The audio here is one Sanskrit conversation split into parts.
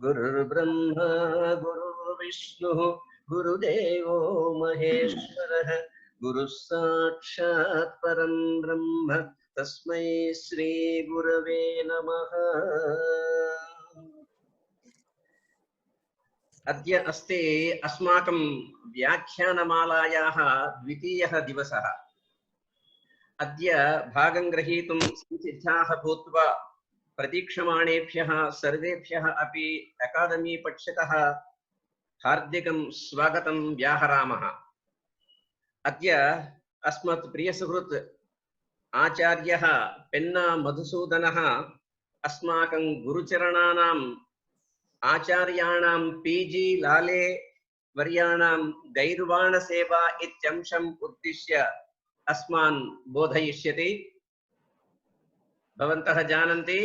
गुरुर्ब्रह्मा गुरुर्विष्णुः गुरुदेवो महेश्वरः गुरुः साक्षात् परं ब्रह्म तस्मै श्री गुरवे नमः। अद्य अस्ति अस्माकं व्याख्यानमालायाः द्वितीयः दिवसः। अद्य भागं ग्रहीतुं संसिद्धाः भूत्वा प्रतीक्षमाणेभ्यः सर्वेभ्यः अपि अकादमी पक्षतः हार्दिकं स्वागतं व्याहरामः। अद्य अस्मत् प्रियसुहृत् आचार्यः पेन्ना मधुसूदनः अस्माकं गुरुचरणानाम् आचार्याणां पीजी लाले वर्याणां गैर्वाणसेवा इत्यंशम् उद्दिश्य अस्मान् बोधयिष्यति। भवन्तः जानन्ति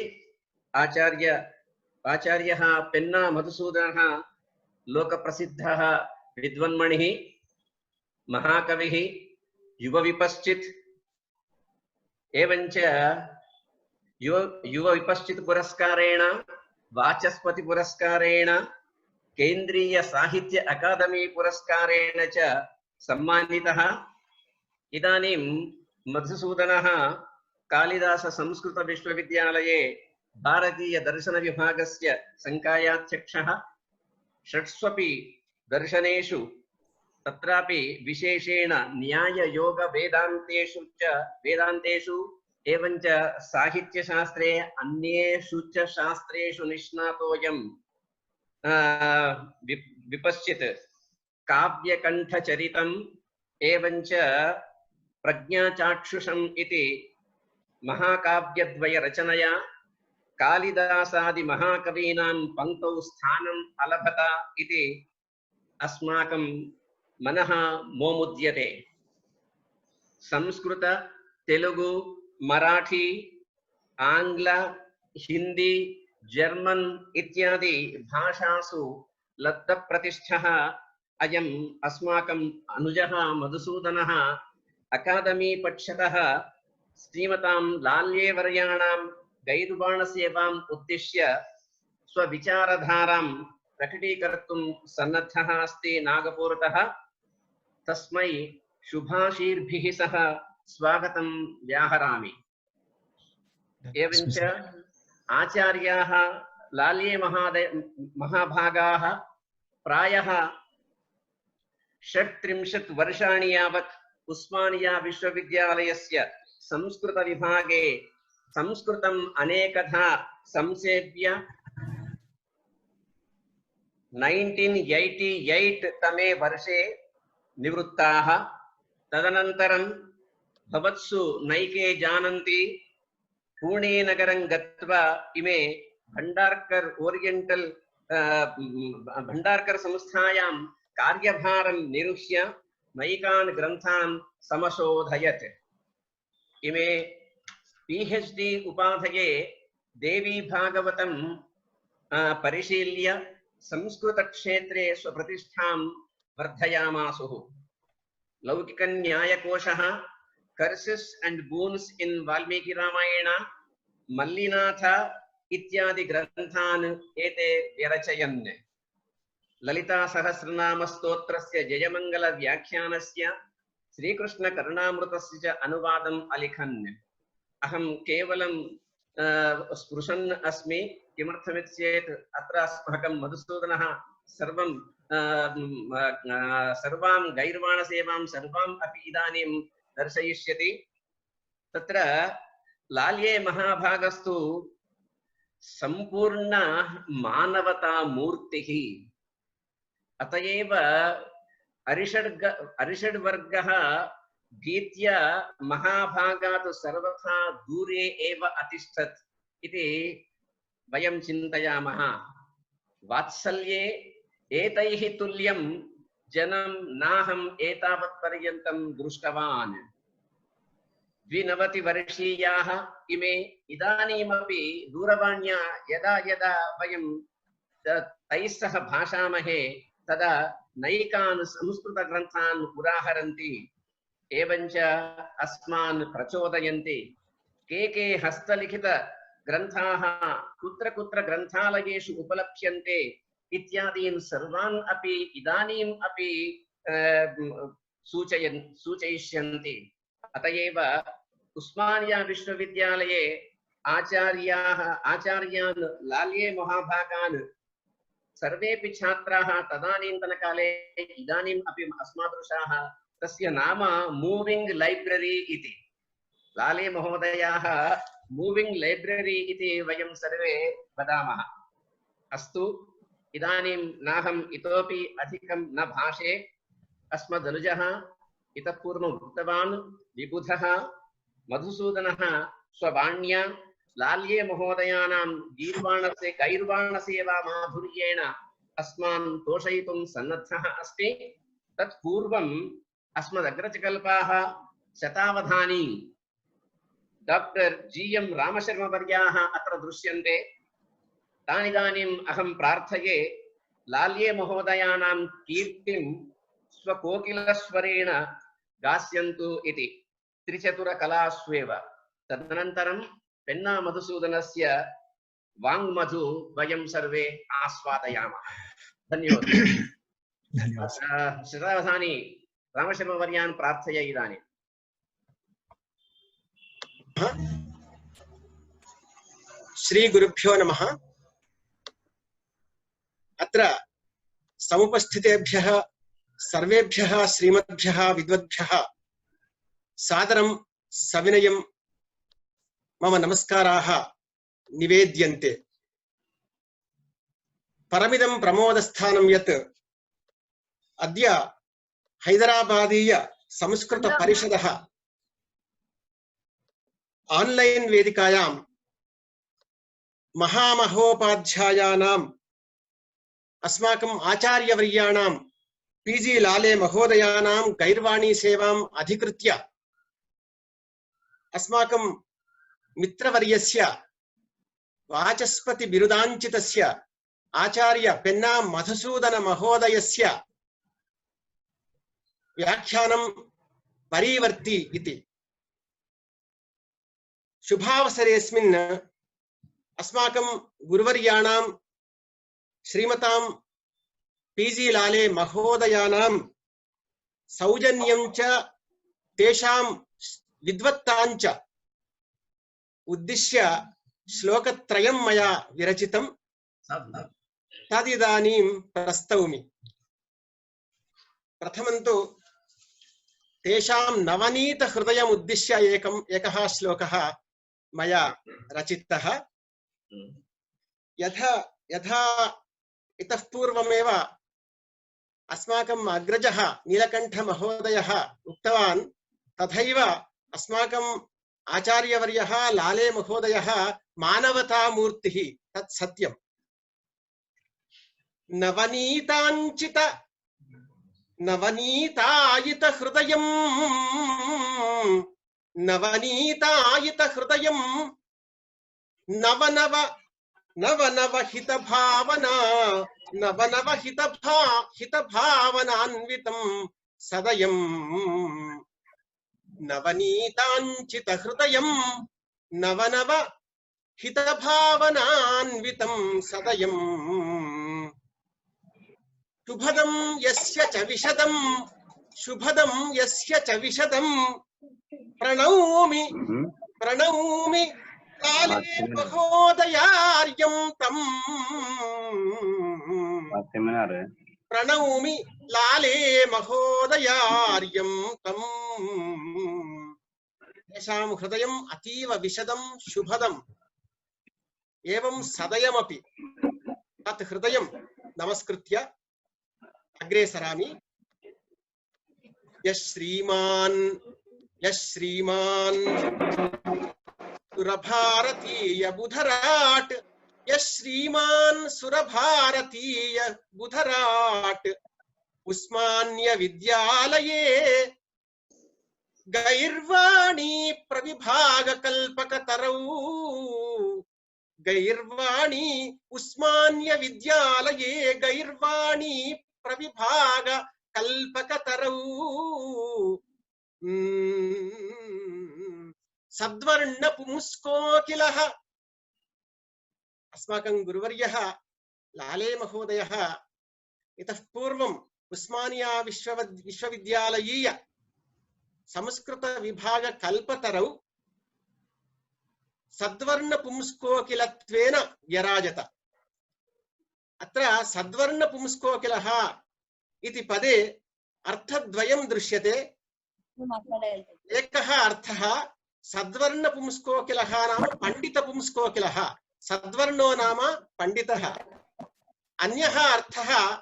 आचार्यः पेन्ना मधुसूदनः लोकप्रसिद्धः विद्वन्मणिः, महाकविः, युवविपश्चित् एवञ्च युवविपश्चित् पुरस्कारेण, वाचस्पति पुरस्कारेण, केन्द्रीय साहित्य अकादमी पुरस्कारेण च सम्मानितः। इदानीं मधुसूदनः कालिदास संस्कृत विश्वविद्यालये भारतीय दर्शन विभागस्य संकायाध्यक्षः। षट्स्वपि दर्शनेषु तत्रापि विशेषेण न्याय योग वेदान्तेषु एवञ्च साहित्यशास्त्रे अन्येषु च शास्त्रेषु निष्णातोऽयं विपश्चित् काव्यकण्ठचरितम् एवञ्च प्रज्ञाचाक्षुषम् इति महाकाव्यद्वय रचनया कालिदासादि महाकवीनां पंक्तौ स्थानम् अलभत इति अस्माकं मनः मोमुद्यते। संस्कृत, तेलुगु, मराठी, आंग्ल, हिंदी, जर्मन इत्यादि भाषासु लब्धप्रतिष्ठः अयम् अस्माकम् अनुजः मधुसूदनः अकादमी पक्षतः श्रीमतां लाल्ये वर्याणां गैर्वाणसेवाम् उद्दिश्य स्वविचारधारां प्रकटीकर्तुं सन्नद्धः अस्ति नागपुरतः। तस्मै शुभाशीर्भिः सह स्वागतं व्याहरामि। एवञ्च आचार्याः लाल्ये महाभागाः प्रायः 36 वर्षाणि यावत् उस्मानिया विश्वविद्यालयस्य संस्कृत विभागे संस्कृतम् अनेकधा संसेव्य 1988 तमे वर्षे निवृत्ताः। तदनन्तरं भवत्सु नैके जानन्ति पुणे नगरं गत्वा इमे भण्डार्कर् संस्थायां कार्यभारं निरुह्य नैकान् ग्रन्थान् समशोधयत्। इमे PhD उपाधये देवी भागवतं परिशील्य संस्कृतक्षेत्रे स्वप्रतिष्ठां वर्धयामासुः। लौकिकन्यायकोशः, कर्सेस् एंड बून्स इन वाल्मीकि रामायण, मल्लिनाथ इत्यादि ग्रन्थान् एते व्यरचयन्। ललिता सहस्रनाम स्तोत्रस्य जयमंगल व्याख्यानस्य श्रीकृष्ण करुणामृतस्य च अनुवादम् अलिखन्। अहं केवलं स्पृशन् अस्मि। किमर्थमित्येत् अत्र अस्माकं मधुसूदनः सर्वां गैर्वाणसेवां सर्वाम् अपि इदानीं दर्शयिष्यति। तत्र लाल्ये महाभागस्तु सम्पूर्ण मानवता मूर्तिः। अतएव अरिषड्वर्गः भीत्या महाभागात् सर्वथा दूरे एव अतिष्ठत् इति वयं चिन्तयामः। वात्सल्ये एतैः तुल्यं जनं नाहम् एतावत् पर्यन्तं दृष्टवान्। 92 वर्षीयाः इमे इदानीमपि दूरवाण्या यदा यदा वयं तैः सह भाषामहे तदा नैकान् संस्कृतग्रन्थान् उदाहरन्ति एवञ्च अस्मान् प्रचोदयन्ति। के हस्तलिखित ग्रन्थाः कुत्र कुत्र ग्रन्थालयेषु उपलभ्यन्ते इत्यादीन् सर्वान् अपि इदानीम् अपि सूचयिष्यन्ति। अत एव उस्मानिया विश्वविद्यालये आचार्यान् लाल्ये महाभागान् सर्वेपि छात्राः तदानीन्तनकाले इदानीम् अपि अस्मादृशाः तस्य नाम मूविंग लाइब्रेरी इति। लाले महोदयाः मूविंग लाइब्रेरी इति वयं सर्वे वदामः। अस्तु, इदानीं नाहम् इतोपि अधिकं न भाषे। अस्मदनुजः इतः पूर्वम् उक्तवान्, विबुधः मधुसूदनः स्ववाण्या लाल्ये महोदयानां गैर्वाणसेवा माधुर्येण अस्मान् तोषयितुं सन्नद्धः अस्ति। तत्पूर्वम् अस्मदग्रजकल्पाः शतावधानी डॉक्टर जी.एम. रामशर्मवर्याः अत्र दृश्यन्ते। तानिदानीम् अहं प्रार्थये लाल्ये महोदयानां कीर्तिं स्वकोकिलस्वरेण गास्यन्तु इति त्रिचतुरकलास्वेव। तदनन्तरं पेन्ना मधुसूदनस्य वाङ्मधु वयं सर्वे आस्वादयामः। धन्यवादः। शतावधानी रामशर्मवर्यान् प्रार्थये इदानीम्। श्री गुरुभ्यो नमः। अत्र समुपस्थितेभ्यः सर्वेभ्यः श्रीमद्भ्यः विद्वद्भ्यः सादरं सविनयं मम नमस्काराः निवेद्यन्ते। परमिदं प्रमोदस्थानं यत् अद्य हैदराबादीय संस्कृत परिषदः ऑनलाइन वेदिकायां महामहोपाध्यायानाम् अस्माकम् आचार्यवर्याणां पीजी लाले महोदयानां गैर्वाणी सेवाम् अधिकृत्य अस्माकं मित्रवर्यस्य वाचस्पति बिरुदाञ्चितस्य आचार्य पेन्ना मधुसूदन महोदयस्य व्याख्यानं परिवर्ति इति शुभावसरेस्मिन् अस्माकं गुरुवर्याणां श्रीमतां पीजी लाले महोदयानां सौजन्यं च तेषां विद्वत्तां च उद्दिश्य श्लोकत्रयं मया विरचितं। तदिदानीं प्रस्तौमि। प्रथमं तु तेषां नवनीत हृदयम् उद्दिश्य एकः श्लोकः मया रचितः। यथा इतः पूर्वमेव अस्माकम् अग्रजः नीलकण्ठ महोदयः उक्तवान्, तथैव अस्माकम् आचार्यवर्यः लाले महोदयः मानवतामूर्तिः। तत् सत्यम्। नवनीतायित हृदयं नवनव हित भावनान्वितं सदयं। नवनीताञ्चित हृदयं नवनव हित भावनान्वितं सदयं। शुभदं यस्य च विशदं प्रणौमि लाले महोदयार्यं तं। प्रणौमि लाले महोदयार्यं तं। तेषां हृदयम् अतीव विशदं शुभदम् एवं सदयमपि। तत् हृदयं नमस्कृत्य अग्रे सरामि। यश्रीमान् सुरभारतीय बुधराट, यश्रीमान् सुरभारतीय बुधराट उस्मान्य विद्यालये गैर्वाणी प्रविभाग कल्पकतरौ। गैर्वाणी उस्मान्य विद्यालये गैर्वाणी प्रविभाग कल्पकतरौ। सद्वर्ण पुंस्कोकिलः अस्माकं गुरुवर्यः लाले महोदयः इतः पूर्वम् उस्मानिया विश्वविद्यालयीय संस्कृत विभाग कल्पतरौ सद्वर्ण पुंस्कोकिलत्वेन व्यराजत। अत्र सद्वर्ण पुंस्कोकिलः इति पदे अर्थद्वयं दृश्यते। एकः अर्थः सद्वर्ण पुंस्कोकिलः नाम पंडित पुंस्कोकिलः, सद्वर्णो नाम पंडितः। अन्यः अर्थः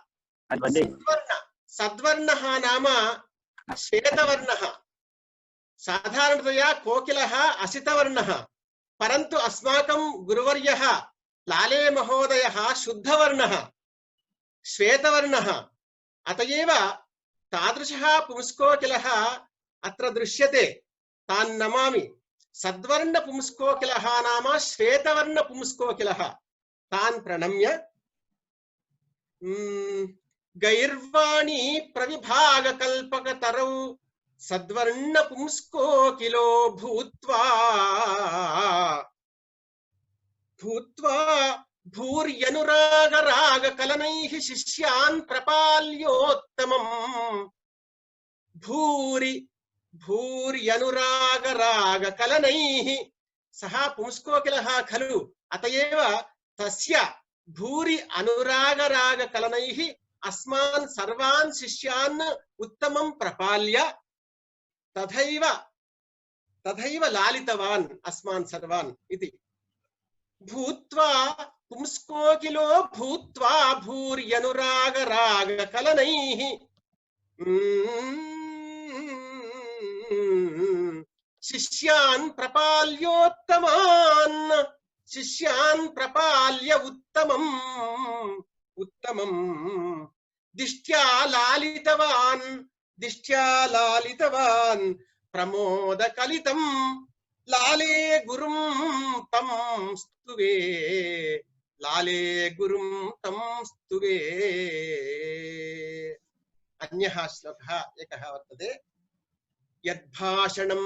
सद्वर्णः नाम श्वेतवर्णः। साधारणतया कोकिलः असितवर्णः, परन्तु अस्माकं गुरुवर्यः लाले महोदयः शुद्धवर्णः श्वेतवर्णः। अतएव तादृशः पुंस्कोकिलः अत्र दृश्यते, तान् नमामि। सद्वर्ण पुंस्कोकिलः नाम श्वेतवर्ण पुंस्कोकिलः, तान् प्रणम्य गैर्वाणी प्रविभागकल्पकतरौ सद्वर्ण पुंस्कोकिलो भूत्वा भूर्यनुरागरागकलनैः शिष्यान् प्रपाल्योत्तमम्। भूर्यनुरागरागकलनैः, सः पुंस्कोकिलः खलु, अतएव तस्य भूरि अनुरागरागकलनैः अस्मान् सर्वान् शिष्यान् उत्तमं प्रपाल्य तथैव लालितवान् अस्मान् सर्वान् इति। भूत्वा पुंस्कोकिलो भूत्वा भूर्यनुरागरागकलनैः शिष्यान् प्रपाल्योत्तमान्, शिष्यान् प्रपाल्य उत्तमं दिष्ट्या लालितवान् प्रमोदकलितं लाले गुरुं तं स्तुवे, लाले गुरुं तं स्तुवे। अन्यः श्लोकः एकः वर्तते। यद्भाषणं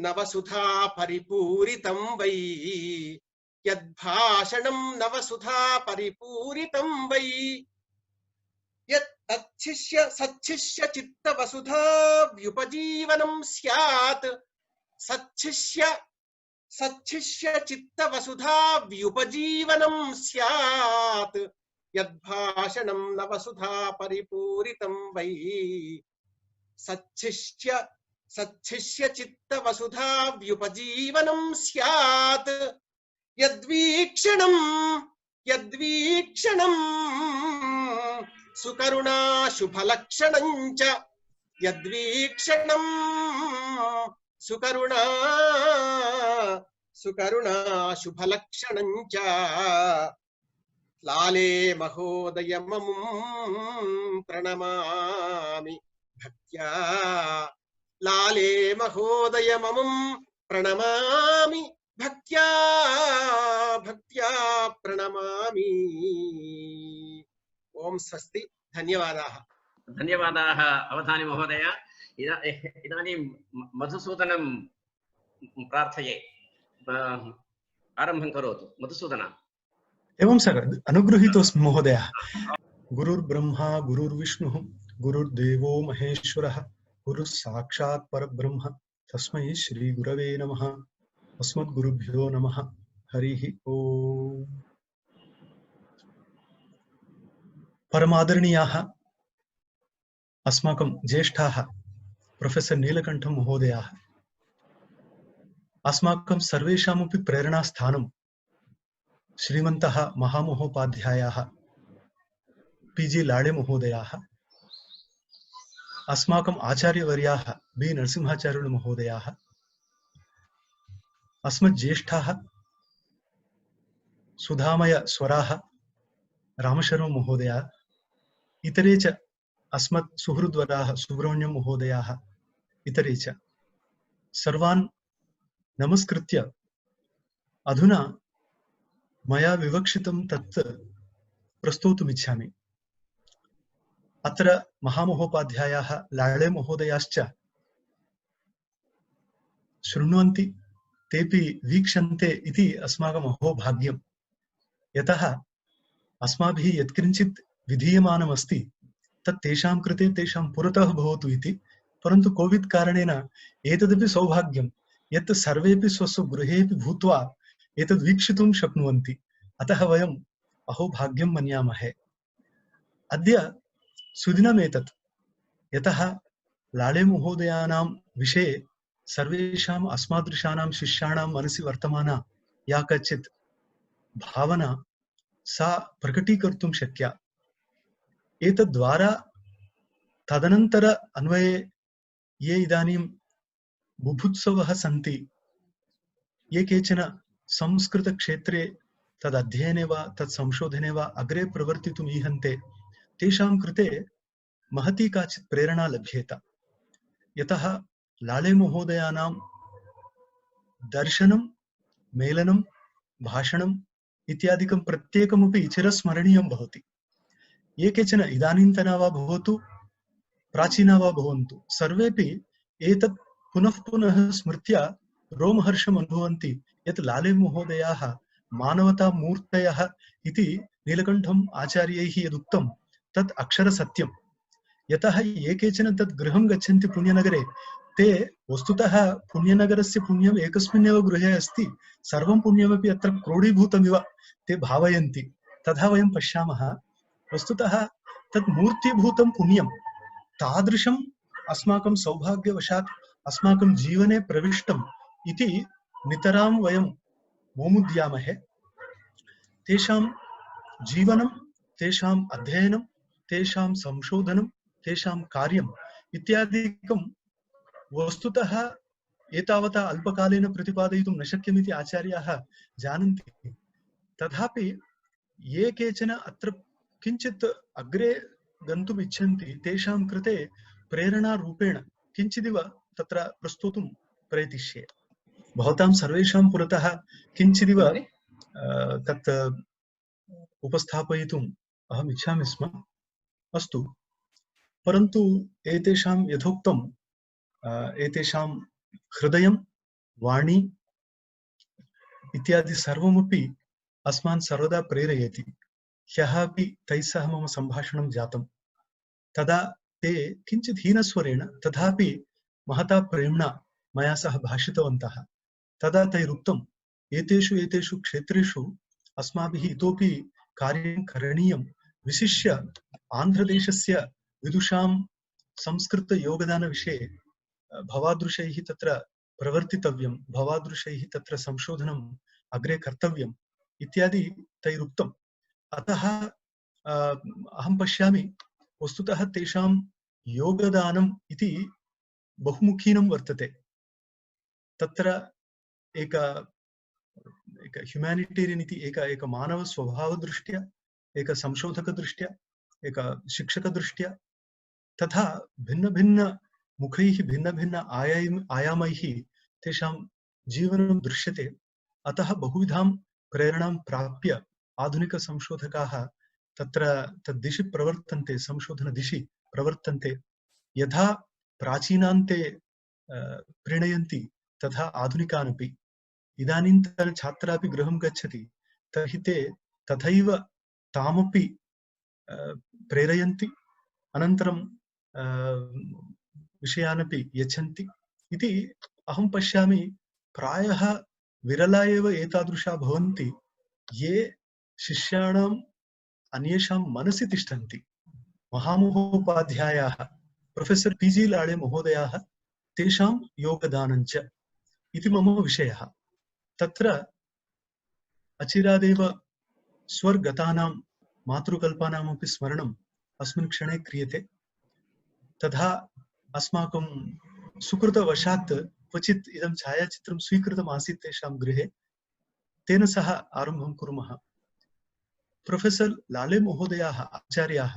नवसुधा परिपूरितं वै, यद्भाषणं नवसुधा परिपूरितं वै, सच्छिष्य चित्तवसुधा व्युपजीवनं स्यात्, सच्छिष्य चित्तवसुधा व्युपजीवनं स्यात्। यद्भाषणं नवसुधा परिपूरितं वै, सच्छिष्य चित्तवसुधा व्युपजीवनं स्यात्। यद्वीक्षणं सुकरुणा शुभलक्षणं च, यद्वीक्षणं सुकरुणा शुभलक्षणं च। लाले महोदयममुं प्रणमामि भक्त्या, लाले महोदयममुं प्रणमामि भक्त्या प्रणमामि। ओम स्वस्ति। धन्यवादाः। धन्यवादाः अवधानी महोदय। इदानीं मधुसूदनं प्रार्थये, आरम्भं करोतु मधुसूदन। एवं सर अनुगृहीतोऽस्मि महोदय। गुरुर्ब्रह्मा गुरुर्विष्णुः गुरुर्देवो महेश्वरः गुरुः साक्षात् परब्रह्म तस्मै श्री गुरवे नमः। अस्मद्गुरुभ्यो नमः। हरिः ओम्। परमादरणीयाः अस्माकं ज्येष्ठाः प्रोफेसर नीलकण्ठं महोदयाः, अस्माकं सर्वेषामपि प्रेरणास्थानं श्रीमन्तः महामहोपाध्यायाः पीजी लाडे महोदयाः, अस्माकम् आचार्यवर्याः बी नरसिंहाचार्य महोदयाः, अस्मज्ज्येष्ठाः सुधामय स्वराः रामशर्मा महोदयाः, इतरे च अस्मत् सुहृद्वराः सुब्रह्मण्यं महोदयाः, इतरे च सर्वान् नमस्कृत्य अधुना मया विवक्षितं तत् प्रस्तोतुमिच्छामि। अत्र महामहोपाध्यायाः लाडे महोदयाश्च शृण्वन्ति तेपि वीक्षन्ते इति अस्माकम् अहोभाग्यम्। यतः अस्माभिः यत्किञ्चित् विधीयमानमस्ति तत् तेषां कृते तेषां पुरतः भवतु इति। परन्तु कोविड् कारणेन एतदपि सौभाग्यं यत् सर्वेपि स्वस्व गृहेपि भूत्वा एतद् वीक्षितुं शक्नुवन्ति। अतः वयम् अहोभाग्यं मन्यामहे। अद्य सुदिनमेतत्, यतः लाळे महोदयानां विषये सर्वेषाम् अस्मादृशानां शिष्याणां मनसि वर्तमाना या कचित् भावना सा प्रकटीकर्तुं शक्या। एतद्द्वारा तदनन्तर अन्वये ये इदानीं बुभुत्सवः सन्ति, ये केचन संस्कृतक्षेत्रे तदध्ययने वा तत्संशोधने वा अग्रे प्रवर्तितुम् ईहन्ते, तेषां कृते महती काचित् प्रेरणा लभ्येत। यतः लाळे महोदयानां दर्शनं, मेलनं, भाषणम् इत्यादिकं प्रत्येकमपि चिरस्मरणीयं भवति। ये केचन इदानीन्तना वा भवतु प्राचीना वा भवन्तु, सर्वेपि एतत् पुनः पुनः स्मृत्या रोमहर्षम् अनुभवन्ति यत् लाळे महोदयाः मानवतामूर्तयः इति नीलकण्ठम् आचार्यैः यदुक्तं तत् अक्षरसत्यम्। यतः ये केचन तत् गृहं गच्छन्ति पुण्यनगरे, ते वस्तुतः पुण्यनगरस्य पुण्यम् एकस्मिन्नेव गृहे अस्ति, सर्वं पुण्यमपि अत्र क्रोडीभूतमिव ते भावयन्ति। तथा वयं पश्यामः, वस्तुतः तत् मूर्तिभूतं पुण्यं तादृशम् अस्माकं सौभाग्यवशात् अस्माकं जीवने प्रविष्टम् इति नितरां वयं मोमुद्यामहे। तेषां जीवनं, तेषाम् अध्ययनं, तेषां संशोधनं, तेषां कार्यम् इत्यादिकं वस्तुतः एतावता अल्पकालेन प्रतिपादयितुं न शक्यमिति आचार्याः जानन्ति। तथापि ये केचन अत्र किञ्चित् अग्रे गन्तुम् इच्छन्ति, तेषां कृते प्रेरणारूपेण किञ्चिदिव तत्र प्रस्तुतुं प्रयतिष्ये। भवतां सर्वेषां पुरतः किञ्चिदिव तत् उपस्थापयितुम् अहम् इच्छामि स्म। अस्तु, परन्तु एतेषां यथोक्तं एतेषां हृदयं, वाणी इत्यादि सर्वमपि अस्मान् सर्वदा प्रेरयति। ह्यः अपि तैः सह मम सम्भाषणं जातं। तदा ते किञ्चित् हीनस्वरेण तथापि महता प्रेम्णा मया सह भाषितवन्तः। तदा तैरुक्तम्, एतेषु क्षेत्रेषु अस्माभिः इतोपि कार्यं करणीयं, विशिष्य आन्ध्रदेशस्य विदुषां संस्कृतयोगदानविषये भवादृशैः तत्र प्रवर्तितव्यं, भवादृशैः तत्र संशोधनम् अग्रे कर्तव्यम् इत्यादि तैरुक्तम्। अतः अहं पश्यामि, वस्तुतः तेषां योगदानम् इति बहुमुखीनं वर्तते। तत्र एक ह्युम्यानिटेरियन् इति एक मानवस्वभावदृष्ट्या, एक संशोधकदृष्ट्या, एक शिक्षकदृष्ट्या, तथा भिन्नभिन्नमुखैः भिन्नभिन्न आयामैः तेषां जीवनं दृश्यते। अतः बहुविधां प्रेरणां प्राप्य आधुनिकसंशोधकाः तत्र तद्दिशि प्रवर्तन्ते, संशोधनदिशि प्रवर्तन्ते। यथा प्राचीनान्ते प्रीणयन्ति तथा आधुनिकानपि। इदानीन्तनछात्रापि गृहं गच्छति तर्हि ते तथैव तामपि प्रेरयन्ति, अनन्तरं विषयानपि यच्छन्ति इति अहं पश्यामि। प्रायः विरला एव एतादृशा भवन्ति ये शिष्याणाम् अन्येषां मनसि तिष्ठन्ति। महामहोपाध्यायाः प्रोफेसर् पी.जी. लाळे महोदयाः, तेषां योगदानञ्च इति मम विषयः। तत्र अचिरादेव स्वर्गतानां मातृकल्पानामपि स्मरणम् अस्मिन् क्षणे क्रियते। तथा अस्माकं सुकृतवशात् क्वचित् इदं छायाचित्रं स्वीकृतमासीत् तेषां गृहे, तेन सह आरम्भं कुर्मः। प्रोफेसर् लाळे महोदयाः आचार्याः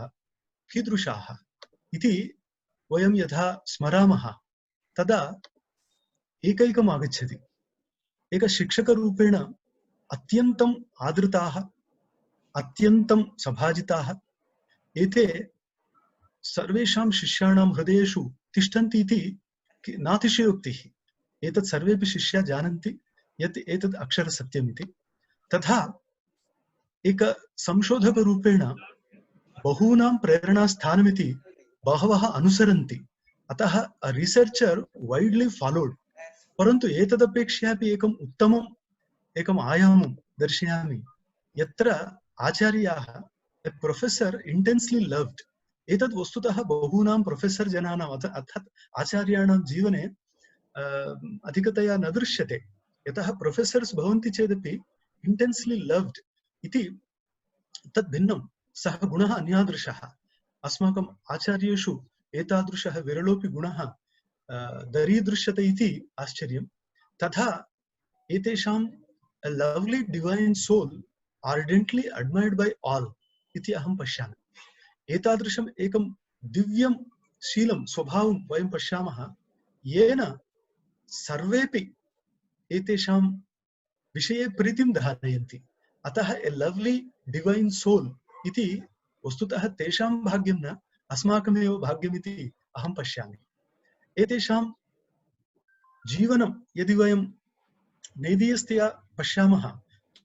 कीदृशाः इति वयं यथा स्मरामः तदा एकैकम् आगच्छति। एक शिक्षकरूपेण अत्यन्तम् आदृताः, अत्यन्तं सभाजिताः, एते सर्वेषां शिष्याणां हृदयेषु तिष्ठन्ति इति नातिशयोक्तिः। एतत् सर्वेपि शिष्याः जानन्ति, यत् एतद् अक्षरसत्यमिति। तथा एक संशोधकरूपेण बहूनां प्रेरणास्थानमिति बहवः अनुसरन्ति। अतः रिसर्चर् वैड्लि फॉलोड। परन्तु एतदपेक्षयापि एकम् उत्तमम् एकम् आयामं दर्शयामि यत्र आचार्याः प्रोफेसर् इंटेन्स्लि लव्ड। एतद् वस्तुतः बहूनां प्रोफेसर् जनानाम् अर्थात् आचार्याणां जीवने अधिकतया न दृश्यते। यतः प्रोफेसर्स् भवन्ति चेदपि इंटेन्स्लि लव्ड इति तद् भिन्नं। सः गुणः अन्यादृशः। अस्माकम् आचार्येषु एतादृशः विरलोऽपि गुणः दरीदृश्यते इति आश्चर्यं। तथा एतेषां a lovely divine soul ardently admired by all इति अहं पश्यामि। एतादृशम् एकं दिव्यं शीलं स्वभावं वयं पश्यामः येन सर्वेपि एतेषां विषये प्रीतिं धारयन्ति। अतः a lovely divine soul इति वस्तुतः तेषां भाग्यं न अस्माकमेव भाग्यमिति अहं पश्यामि। एतेषां जीवनं यदि वयं नैदीयस्त्या पश्यामः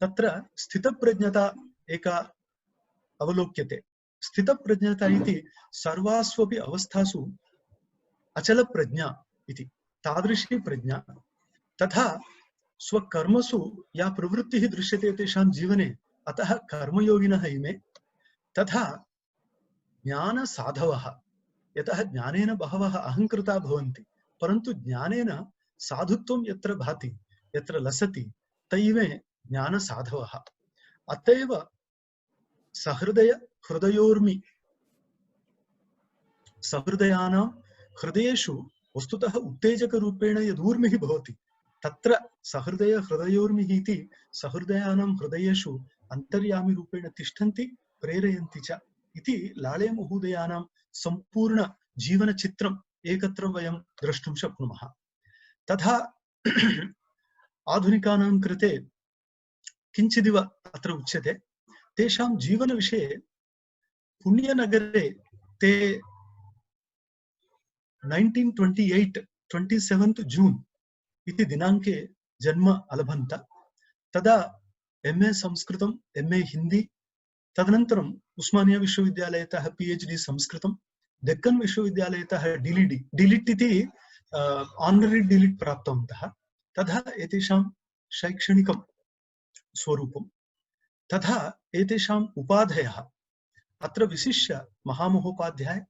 तत्र स्थितप्रज्ञता एका अवलोक्यते। स्थितप्रज्ञता इति सर्वास्वपि अवस्थासु अचलप्रज्ञा इति तादृशी प्रज्ञा। तथा स्वकर्मसु या प्रवृत्तिः दृश्यते तेषां जीवने अतः कर्मयोगिनः इमे। तथा ज्ञानसाधवः। यतः ज्ञानेन बहवः अहङ्कृता भवन्ति परन्तु ज्ञानेन साधुत्वं यत्र भाति यत्र लसति तैवे ज्ञानसाधवः। अतएव सहृदय हृदयोर्मि सहृदयानां हृदयेषु वस्तुतः उत्तेजकरूपेण यदूर्मिः भवति तत्र सहृदय हृदयोर्मिः इति सहृदयानां हृदयेषु अन्तर्यामिरूपेण तिष्ठन्ति प्रेरयन्ति च इति लाले महोदयानां सम्पूर्ण जीवनचित्रम् एकत्र वयं द्रष्टुं शक्नुमः। तथा आधुनिकानां कृते किञ्चिदिव अत्र उच्यते। तेषां जीवनविषये पुण्यनगरे ते 1928 जून् इति दिनाङ्के जन्म अलभन्त। तदा MA संस्कृतं MA हिन्दी तदनन्तरम् उस्मानिया विश्वविद्यालयतः PhD संस्कृतं डेक्कन् विश्वविद्यालयतः डिलिट् इति ऑनररी डिलिट् प्राप्तवन्तः। तथा एतेषां शैक्षणिकं स्वरूपं तथा एतेषाम् उपाधयः अत्र विशिष्य महामहोपाध्याय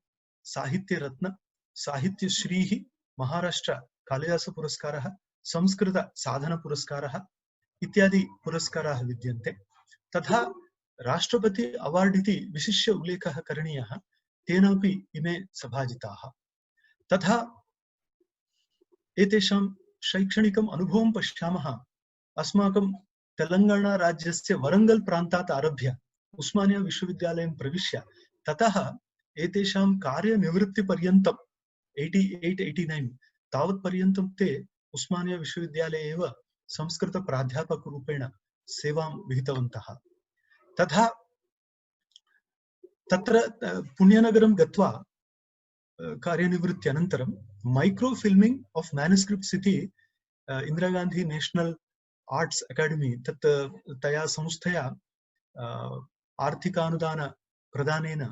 साहित्यरत्न साहित्यश्रीः महाराष्ट्र कालिदास पुरस्कारः संस्कृत साधन पुरस्कारः इत्यादि पुरस्काराः विद्यन्ते। तथा राष्ट्रपति अवार्ड इति विशिष्य उल्लेखः करणीयः तेनापि इमे सभाजिताः। तथा एतेषां शैक्षणिकम् अनुभवं पश्यामः अस्माकं तेलंगाना राज्यस्य वरंगल प्रान्तात् आरभ्य उस्मानिया विश्वविद्यालयं प्रविश्य ततः एतेषां कार्यनिवृत्तिपर्यन्तं 88-89 तावत् पर्यन्तं ते उस्मानिया विश्वविद्यालये एव संस्कृत प्राध्यापकरूपेण सेवां विहितवन्तः। तथा तत्र पुण्यनगरं गत्वा कार्यनिवृत्त्यनन्तरं माइक्रो फिल्मिंग ऑफ मैनुस्क्रिप्ट्स् इति Indira Gandhi National Arts Academy तत् तया संस्थया आर्थिकानुदान प्रदानेन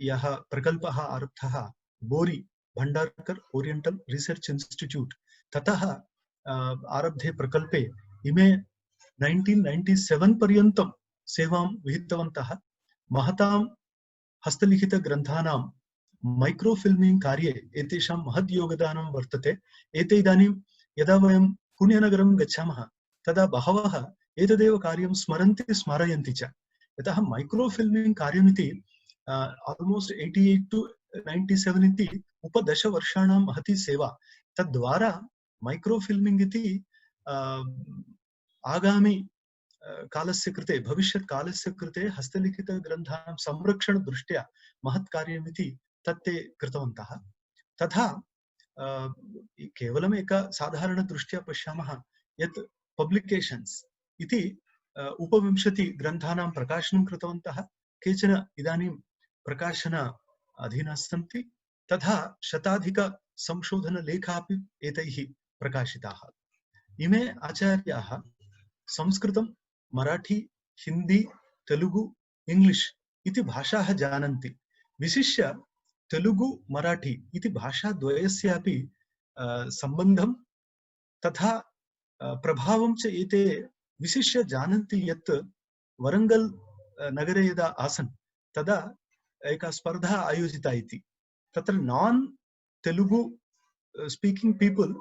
यः प्रकल्पः आरब्धः बोरी भंडारकर ओरिएंटल रिसर्च इंस्टीट्यूट ततः आरब्धे प्रकल्पे इमे 1997 पर्यन्तं सेवां विहितवन्तः। महतां हस्तलिखित ग्रन्थानां माइक्रो फिल्मिंग कार्ये एतेषां महद् योगदानं वर्तते। एते इदानीं यदा वयं पुण्यनगरं गच्छामः तदा बहवः एतदेव कार्यं स्मरन्ति स्मारयन्ति च। यतः माइक्रो फिल्मिंग कार्यमिति ऑलमोस्ट 88 to 97 इति उपदश वर्षाणां महती सेवा। तद्वारा माइक्रो फिल्मिंग इति आगामी कालस्य कृते भविष्यत् कालस्य कृते हस्तलिखित ग्रन्थानां संरक्षण दृष्ट्या महत् कार्यमिति तत्ते कृतवन्तः। तथा केवलम् एक साधारण दृष्ट्या पश्यामः यत् पब्लिकेशन्स् इति 25 ग्रन्थानां प्रकाशनं कृतवन्तः। केचन इदानीं प्रकाशन अधीनाः सन्ति। तथा शताधिक संशोधन लेखापि एतैः प्रकाशिताः। इमे आचार्याः संस्कृतं, मराठी, हिंदी, तेलुगु, इंग्लिश इति भाषाः जानन्ति। विशिष्य तेलुगु, मराठी इति भाषाद्वयस्यापि सम्बन्धं तथा प्रभावं च एते विशिष्य जानन्ति यत् वरङ्गल् नगरे यदा आसन् तदा एका स्पर्धा आयोजिता इति। तत्र नान् तेलुगु स्पीकिंग पीपल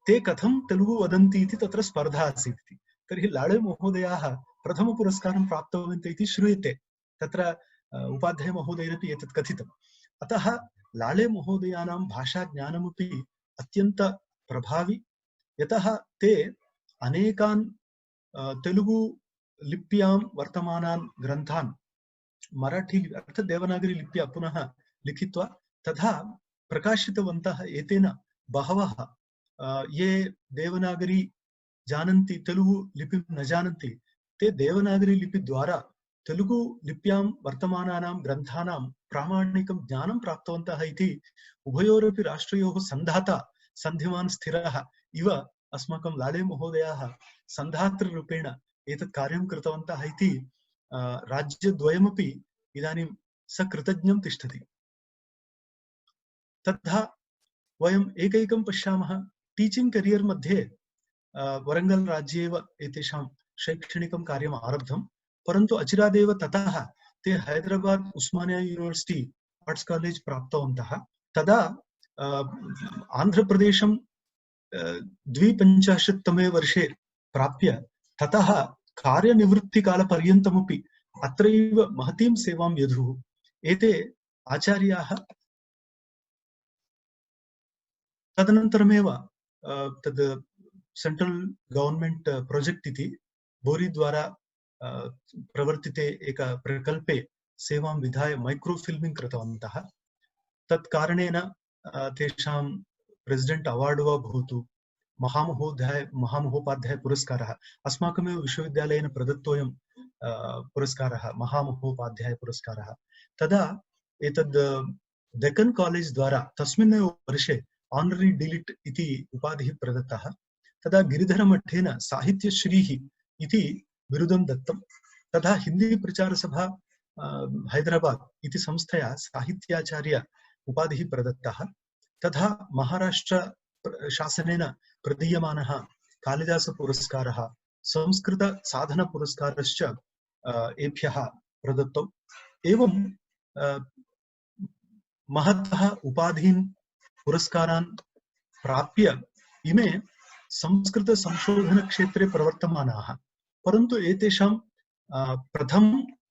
ते कथं तेलुगु वदन्ति इति तत्र स्पर्धा आसीत् इति। तर्हि लाळे महोदयाः प्रथम पुरस्कारं प्राप्तवन्तः इति श्रूयते। तत्र उपाध्याय महोदयेनपि एतत् कथितम्। अतः लाळे महोदयानां भाषाज्ञानमपि अत्यन्त प्रभावी, यतः ते अनेकान् तेलुगु लिप्यां वर्तमानान् ग्रन्थान् मराठी अर्थात् देवनागरी लिप्या पुनः लिखित्वा तथा प्रकाशितवन्तः। एतेन बहवः ये देवनागरी जानन्ति तेलुगु लिपिं न जानन्ति ते देवनागरी लिपि द्वारा तेलुगु लिप्यां वर्तमानानां ग्रन्थानां प्रामाणिकं ज्ञानं प्राप्तवन्तः इति उभयोरपि राष्ट्रयोः सन्धाता सन्धिमान् स्थिरः इव अस्माकं लाळे महोदयाः सन्धातृरूपेण एतत् कार्यं कृतवन्तः इति राज्यद्वयमपि इदानीं सकृतज्ञं तिष्ठति। तथा वयम् एकैकं पश्यामः। टीचिंग करियर मध्ये वरंगल राज्ये एव एतेषां शैक्षणिकं कार्यम् आरब्धं, परन्तु अचिरादेव ततः ते हैदराबाद उस्मानिया यूनिवर्सिटी आर्ट्स कॉलेज प्राप्तवन्तः। तदा आन्ध्रप्रदेशं 2050 तमे वर्षे प्राप्य ततः कार्यनिवृत्तिकालपर्यन्तमपि अत्रैव महतीं सेवां यधुः। एते आचार्याः तदनन्तरमेव तद् सेंट्रल गवर्नमेंट प्रोजेक्ट इति बोरी द्वारा प्रवर्तिते एक प्रकल्पे सेवां विधाय माइक्रो फिल्मिंग कृतवन्तः। तत् कारणेन तेषां प्रेसिडेंट अवार्ड वा भवतु महामहोपाध्याय पुरस्कारः अस्माकमेव विश्वविद्यालयेन प्रदत्तोऽयं पुरस्कारः महामहोपाध्याय पुरस्कारः। तदा एतद् डेक्कन कॉलेज द्वारा तस्मिन्नेव वर्षे ऑनरी डिलिट इति उपाधिः प्रदत्तः। तदा गिरिधरमठेन साहित्यश्रीः इति बिरुदं दत्तं। तथा हिंदी प्रचार सभा हैदराबाद इति संस्थया साहित्याचार्य उपाधिः प्रदत्तः। तथा महाराष्ट्र शासनेन प्रदीयमानः कालिदास पुरस्कारः, संस्कृत साधन पुरस्कारश्च एभ्यः प्रदत्तौ। एवं महतः उपाधीन् पुरस्कारान् प्राप्य इमे संस्कृत संशोधन क्षेत्रे प्रवर्तमानाः। परन्तु एतेषां प्रथम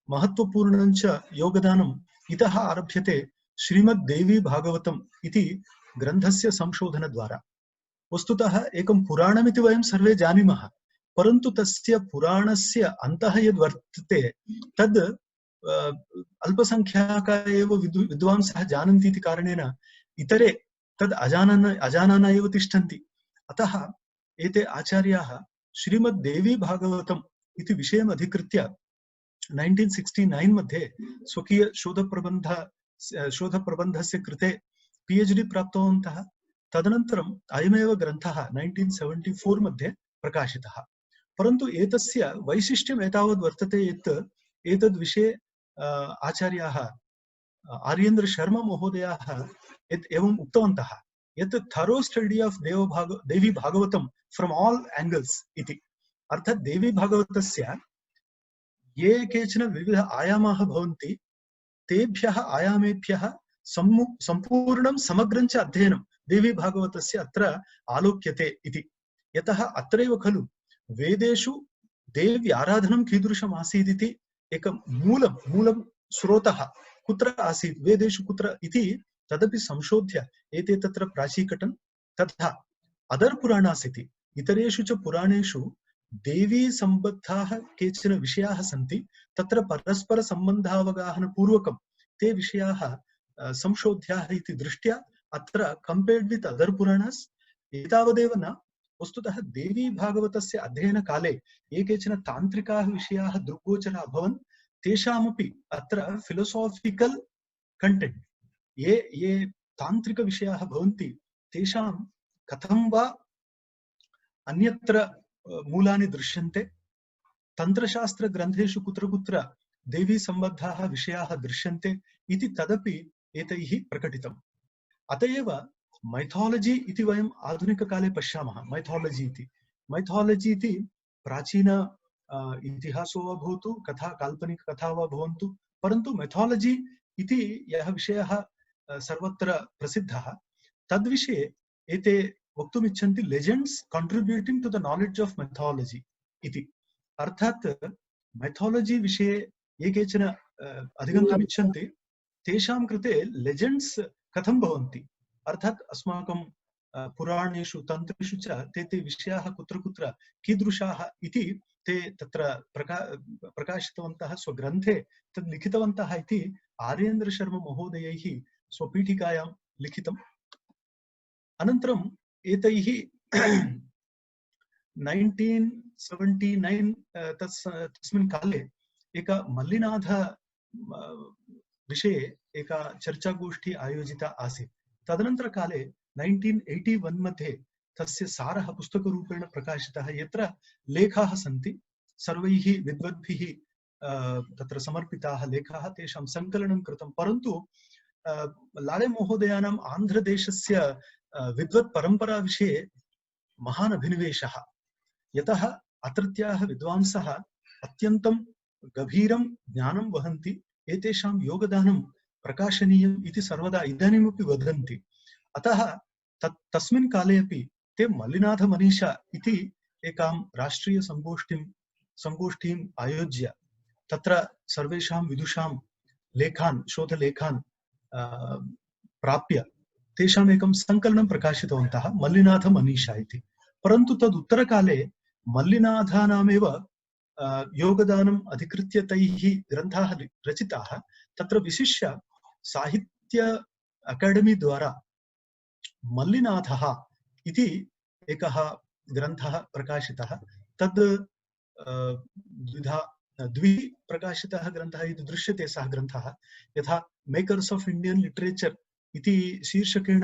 महत्वपूर्णं च योगदानम् इतः आरभ्यते श्रीमद्देवी भागवतम् इति ग्रन्थस्य संशोधन द्वारा। वस्तुतः एकं पुराणमिति वयं सर्वे जानीमः, परन्तु तस्य पुराणस्य अन्तः यद् वर्तते तद् अल्पसंख्याका एव विद्वांसः जानन्ति इति कारणेन इतरे तद् अजानाना एव तिष्ठन्ति। अतः एते आचार्याः श्रीमद्देवी भागवतम् इति विषयम् अधिकृत्य 1969 मध्ये स्वकीय शोधप्रबन्धस्य कृते PhD प्राप्तवन्तः। तदनन्तरम् अयमेव ग्रन्थः 1974 मध्ये प्रकाशितः। परन्तु एतस्य वैशिष्ट्यम् एतावद् वर्तते यत् एतद् विषये आचार्याः आर्येन्द्र शर्मा महोदयाः एवम् उक्तवन्तः यत् thorough study of Devi Bhagavatam from all angles इति। अर्थात् देवी भागवतस्य ये केचन विविध आयामाः भवन्ति तेभ्यः आयामेभ्यः संपूर्णं समग्रं च अध्ययनं देवी भागवतस्य अत्र आलोक्यते इति। यतः अत्रैव खलु वेदेषु देवी आराधनं कीदृशम् आसीत् इति एकं मूलं स्रोतः कुत्र आसीत्, वेदेषु कुत्र इति तदपि संशोध्य एते तत्र प्राचीकटन्। तथा अदर पुराणास् इति इतरेषु च पुराणेषु देवी संबद्धाः केचन विषयाः सन्ति। तत्र परस्पर सम्बन्धावगाहन पूर्वकं ते विषयाः संशोध्याः इति दृष्ट्या अत्र कंपेयर्ड विथ अदर पुराणास् एतावदेव न, वस्तुतः देवी भागवतस्य अध्ययन काले ये केचन तान्त्रिकाः विषयाः दृग्गोचराः अभवन् तेषामपि अत्र फिलोसॉफिकल कंटेंट ये तांत्रिक विषयाः भवन्ति तेषां कथं वा अन्यत्र मूलानि दृश्यन्ते। तन्त्रशास्त्रग्रन्थेषु कुत्र कुत्र देवी सम्बद्धाः विषयाः दृश्यन्ते इति तदपि एतैः प्रकटितम्। अत एव मैथालजी इति वयम् आधुनिककाले पश्यामः। मैथालजी इति प्राचीन इतिहासो वा भवतु, कथा, काल्पनिककथा वा भवन्तु, परन्तु मैथालजी इति यः विषयः सर्वत्र प्रसिद्धः, तद्विषये एते वक्तुमिच्छन्ति लेजेण्ड्स् कण्ट्रिब्यूटिङ्ग् टु द नालेड्ज् आफ् मैथालजी इति। अर्थात् मैथालजी विषये ये केचन अधिगन्तुमिच्छन्ति तेषां कृते लेजेण्ड्स् कथं भवन्ति, अर्थात् अस्माकं पुराणेषु तन्त्रेषु च ते विषयाः कुत्र कुत्र कीदृशाः इति ते तत्र प्रकाशितवन्तः, स्वग्रन्थे तद् लिखितवन्तः इति आर्येन्द्रशर्मा महोदयैः स्वपीठिकायां लिखितम्। अनन्तरम् एतैः 1979 तस्मिन् काले एका मल्लिनाथ विषये एका चर्चागोष्ठी आयोजिता आसीत्। तदनन्तर काले 1981 मध्ये तस्य सारः पुस्तकरूपेण प्रकाशितः, यत्र लेखाः सन्ति, सर्वैः विद्वद्भिः तत्र समर्पिताः लेखाः, तेषां सङ्कलनं कृतं। परन्तु लाले महोदयानाम् आन्ध्रदेशस्य विद्वत् परम्परा विषये महान् अभिनिवेशः, यतः अत्रत्याः विद्वांसः अत्यन्तं गभीरं ज्ञानं वहन्ति, एतेषां योगदानं प्रकाशनीयम् इति सर्वदा इदानीमपि वदन्ति। अतः तस्मिन् काले अपि ते मल्लिनाथ मनीषा इति एकां राष्ट्रीय संगोष्ठीम् आयोज्य तत्र सर्वेषां विदुषां लेखान्, शोधलेखान् प्राप्य तेषाम् एकं सङ्कलनं प्रकाशितवन्तः, मल्लिनाथ मनीषा इति। परन्तु तद् उत्तरकाले मल्लिनाथानामेव योगदानम् अधिकृत्य तैः ग्रन्थाः रचिताः। तत्र विशिष्य साहित्य अकाडेमी द्वारा मल्लिनाथः इति एकः ग्रन्थः प्रकाशितः। तद् द्विः प्रकाशितः ग्रन्थः इति दृश्यते। सः ग्रन्थः यथा मेकर्स् आफ् इण्डियन् लिटरेचर् इति शीर्षकेण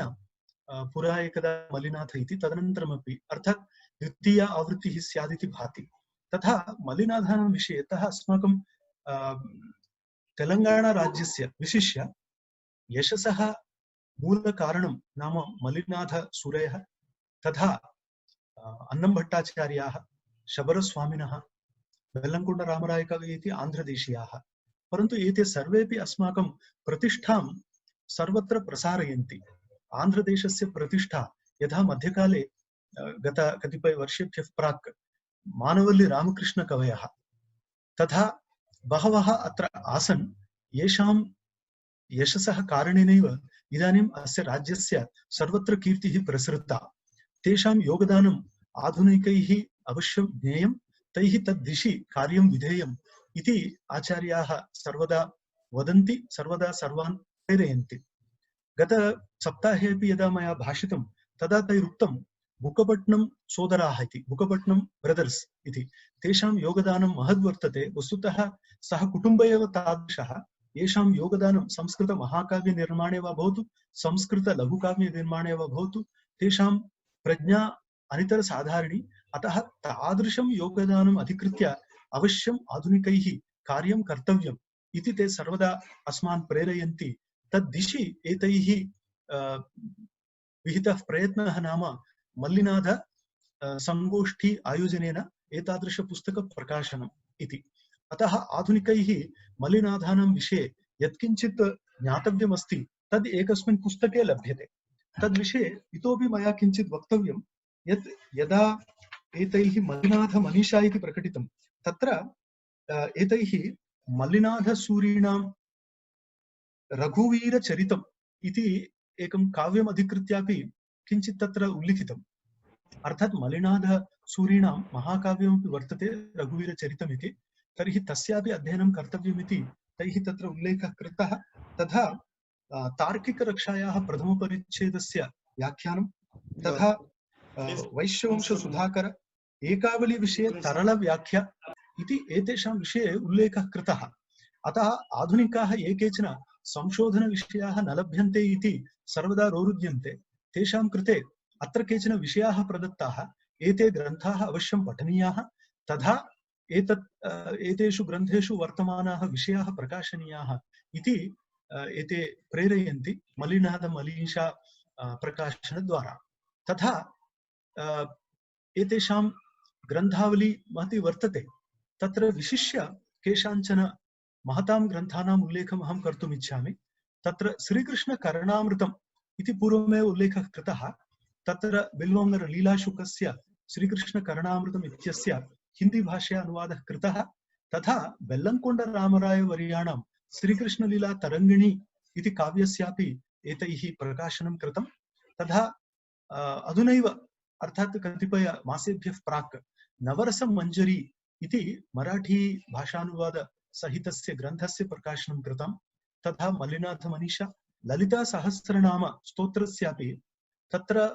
पुरा एकदा मल्लिनाथ इति, तदनन्तरमपि अर्थात् द्वितीया आवृत्तिः स्यादिति भाति। तथा मल्लिनाथानां विषये, यतः अस्माकं तेलङ्गाणाराज्यस्य विशिष्य यशसः मूलकारणं नाम मल्लिनाथसूरयः, तथा अन्नम्भट्टाचार्याः, शबरस्वामिनः, बेल्लङ्कोण्डरामरायकवि इति आन्ध्रदेशीयाः। परन्तु एते सर्वेपि अस्माकं प्रतिष्ठां सर्वत्र प्रसारयन्ति। आन्ध्रदेशस्य प्रतिष्ठा यथा मध्यकाले गत कतिपयवर्षेभ्यः प्राक् मानवल्ली रामकृष्णकवयः, तथा बहवः अत्र आसन्, येषां यशसः कारणेनैव इदानीम् अस्य राज्यस्य सर्वत्र कीर्तिः प्रसृता। तेषां योगदानम् आधुनिकैः अवश्यं ज्ञेयं, तैः तद्दिशि कार्यं विधेयम् इति आचार्याः सर्वदा वदन्ति, सर्वदा सर्वान् प्रेरयन्ति। गत सप्ताहे अपि यदा मया भाषितं तदा तैरुक्तं बुकपट्नं सोदराः इति, बुकपट्नं ब्रदर्स् इति, तेषां योगदानं महद्वर्तते। वस्तुतः सः कुटुम्ब एव तादृशः, येषां योगदानं संस्कृतमहाकाव्यनिर्माणे वा भवतु, संस्कृतलघुकाव्यनिर्माणे वा भवतु, तेषां प्रज्ञा अनितरसाधारिणी। अतः तादृशं योगदानम् अधिकृत्य अवश्यम् आधुनिकैः कार्यं कर्तव्यम् इति ते सर्वदा अस्मान् प्रेरयन्ति। तद्दिशि एतैः विहितः प्रयत्नः नाम मल्लिनाथ संगोष्ठी आयोजनेन एतादृश पुस्तकप्रकाशनम् इति। अतः आधुनिकैः मल्लिनाथानां विषये यत्किञ्चित् ज्ञातव्यमस्ति तद् एकस्मिन् पुस्तके लभ्यते। तद्विषये इतोपि मया किञ्चित् वक्तव्यं, यत् यदा एतैः मल्लिनाथ मनीषा इति प्रकटितं, तत्र एतैः मल्लिनाथसूरीणां रघुवीरचरितम् इति एकं काव्यम् अधिकृत्यापि किञ्चित् तत्र उल्लिखितम्। अर्थात् मल्लिनाथसूरीणां महाकाव्यमपि वर्तते रघुवीरचरितम् इति, तर्हि तस्यापि अध्ययनं कर्तव्यमिति तैः तत्र उल्लेखः कृतः। तथा तार्किकरक्षायाः प्रथमपरिच्छेदस्य व्याख्यानं, तथा वैश्यवंशसुधाकर एकावलीविषये तरलव्याख्या इति एतेषां विषये उल्लेखः कृतः। अतः आधुनिकाः ये केचन संशोधनविषयाः न लभ्यन्ते इति सर्वदा रोरुद्यन्ते, तेषां कृते अत्र केचन विषयाः प्रदत्ताः, एते ग्रन्थाः अवश्यं पठनीयाः तथा एतेषु ग्रन्थेषु वर्तमानाः विषयाः प्रकाशनीयाः इति एते प्रेरयन्ति मलिनाथमनीषा प्रकाशनद्वारा तथा एतेषां ग्रन्थावली महती वर्तते तत्र विशिष्य केषाञ्चन महतां ग्रन्थानाम् उल्लेखम् अहं कर्तुम् इच्छामि तत्र श्रीकृष्णकरणामृतम् इति पूर्वमेव उल्लेखः कृतः तत्र बिल्वङ्गर लीलाशुकस्य श्रीकृष्णकरणामृतम् इत्यस्य हिंदी भाषया अनुवादः कृतः तथा बेल्लंकोण्ड रामरायवर्याणां श्रीकृष्णलीला तरङ्गिणी इति काव्यस्यापि एतैः प्रकाशनं कृतं तथा अधुनैव अर्थात् कतिपय मासेभ्यः प्राक् नवरसमञ्जरी इति मराठी भाषानुवाद सहितस्य ग्रन्थस्य प्रकाशनं कृतं तथा मल्लिनाथमनीषा ललिता सहस्रनाम स्तोत्रस्यापि तत्र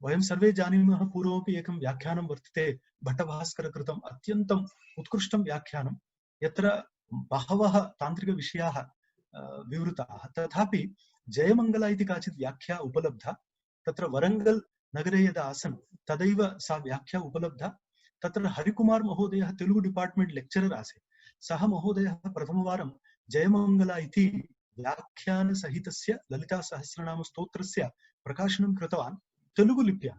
वयं सर्वे जानीमः पूर्वमपि एकं व्याख्यानं वर्तते भट्टभास्करकृतम् अत्यन्तम् उत्कृष्टं व्याख्यानं यत्र बहवः तान्त्रिकविषयाः विवृताः तथापि जयमङ्गला इति काचित् व्याख्या उपलब्धा तत्र वरङ्गल् नगरे यदा आसन् तदैव सा व्याख्या उपलब्धा तत्र हरिकुमार महोदयः तेलुगु डिपार्ट्मेण्ट् लेक्चरर् आसीत् सः महोदयः प्रथमवारं जयमङ्गला इति व्याख्यानसहितस्य ललिता सहस्रनाम स्तोत्रस्य प्रकाशनं कृतवान् तेलुगु लिप्यां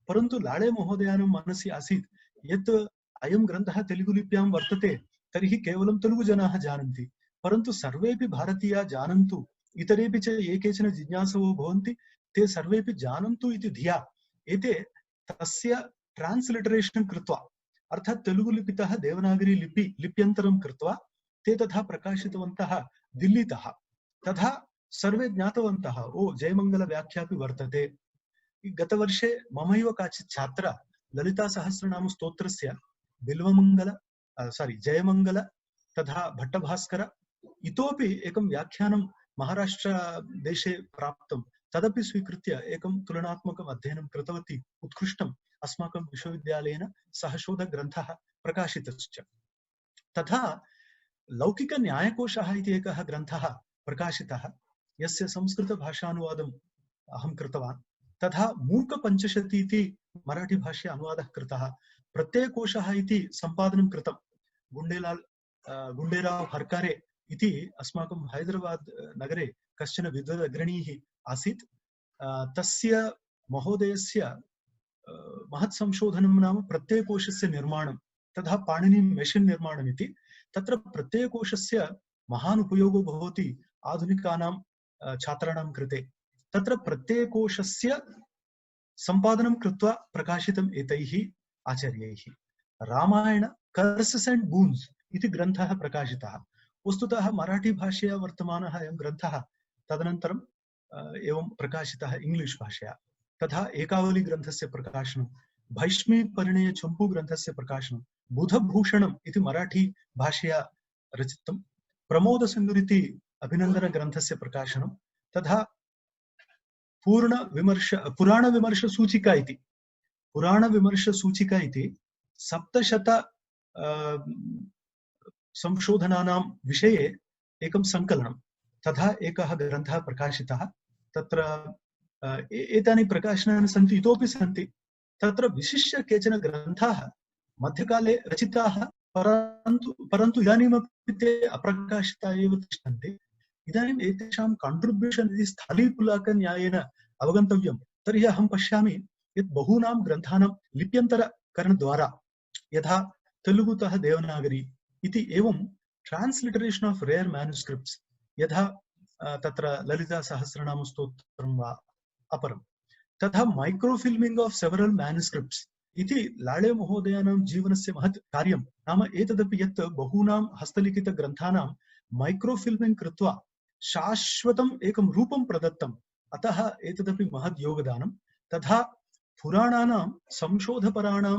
परन्तु लाळे महोदयानां मनसि आसीत् यत् अयं ग्रन्थः तेलुगु लिप्यां वर्तते तर्हि केवलं तेलुगु जनाः जानन्ति परन्तु सर्वेपि भारतीयाः जानन्तु इतरेपि च ये केचन जिज्ञासवो भवन्ति ते सर्वेपि जानन्तु इति धिया एते तस्य ट्रान्स्लिटरेशन् कृत्वा अर्थात् तेलुगु लिपितः देवनागरी लिप्यन्तरं कृत्वा ते तथा प्रकाशितवन्तः दिल्लीतः तथा सर्वे ज्ञातवन्तः ओ जयमङ्गल व्याख्यापि वर्तते गतवर्षे ममैव काचित् छात्रा ललिता सहस्रनाम स्तोत्रस्य जयमङ्गल तथा भट्टभास्कर इतोपि एकं व्याख्यानं महाराष्ट्रदेशे प्राप्तं तदपि स्वीकृत्य एकं तुलनात्मकम् अध्ययनं कृतवती उत्कृष्टम् अस्माकं विश्वविद्यालयेन सह शोधग्रन्थः प्रकाशितश्च तथा लौकिकन्यायकोशः इति एकः ग्रन्थः प्रकाशितः यस्य संस्कृतभाषानुवादम् अहं कृतवान् तथा मूकपञ्चशती इति मराठी भाषया अनुवादः कृतः प्रत्ययकोशः इति सम्पादनं कृतं गुण्डेराव हर्कारे इति अस्माकं हैदराबाद नगरे कश्चन विद्वदग्रणीः आसीत् तस्य महोदयस्य महत् संशोधनं नाम प्रत्ययकोशस्य निर्माणं तथा पाणिनि मेशिन् निर्माणम् इति तत्र प्रत्ययकोशस्य महान् उपयोगो भवति आधुनिकानां छात्राणां कृते तत्र प्रत्ययकोशस्य सम्पादनं कृत्वा प्रकाशितम् एतैः आचार्यैः रामायण कर्सस् एंड बून्स् इति ग्रन्थः प्रकाशितः वस्तुतः मराठी भाषया वर्तमानः अयं ग्रन्थः तदनन्तरं एवं प्रकाशितः इंग्लिश भाषया तथा एकावली ग्रन्थस्य प्रकाशनं भैष्मी परिणय चम्पू ग्रन्थस्य प्रकाशनं बुधभूषणम् इति मराठी भाषया रचितं प्रमोदसिन्धुरिति अभिनन्दन ग्रन्थस्य प्रकाशनं तथा पुराणविमर्शसूचिका इति 700 संशोधनानां विषये एकं संकलनं तथा एकः ग्रन्थः प्रकाशितः तत्र एतानि प्रकाशनानि सन्ति इतोपि सन्ति तत्र विशिष्य केचन ग्रन्थाः मध्यकाले रचिताः परन्तु इदानीमपि ते अप्रकाशिताः एव तिष्ठन्ति इदानीम् एतेषां कान्ट्रिब्यूशन् इति स्थलीपुलाकन्यायेन अवगन्तव्यं तर्हि अहं पश्यामि यत् बहूनां ग्रन्थानां लिप्यन्तरकरणद्वारा यथा तेलुगुतः देवनागरी इति एवं ट्रान्स्लिटरेशन् आफ् रेर् मैन्युस्क्रिप्ट्स् यथा तत्र ललिता सहस्रनाम स्तोत्रं वा अपरं तथा माइक्रोफिल्मिंग ऑफ सेवरल मैन्युस्क्रिप्ट्स् इति लाळे महोदयानां जीवनस्य महत् कार्यं नाम एतदपि यत् बहूनां हस्तलिखित ग्रन्थानां माइक्रोफिल्मिंग कृत्वा शाश्वतम् एकं रूपं प्रदत्तम् अतः एतदपि महत् योगदानं तथा पुराणानां संशोधपराणां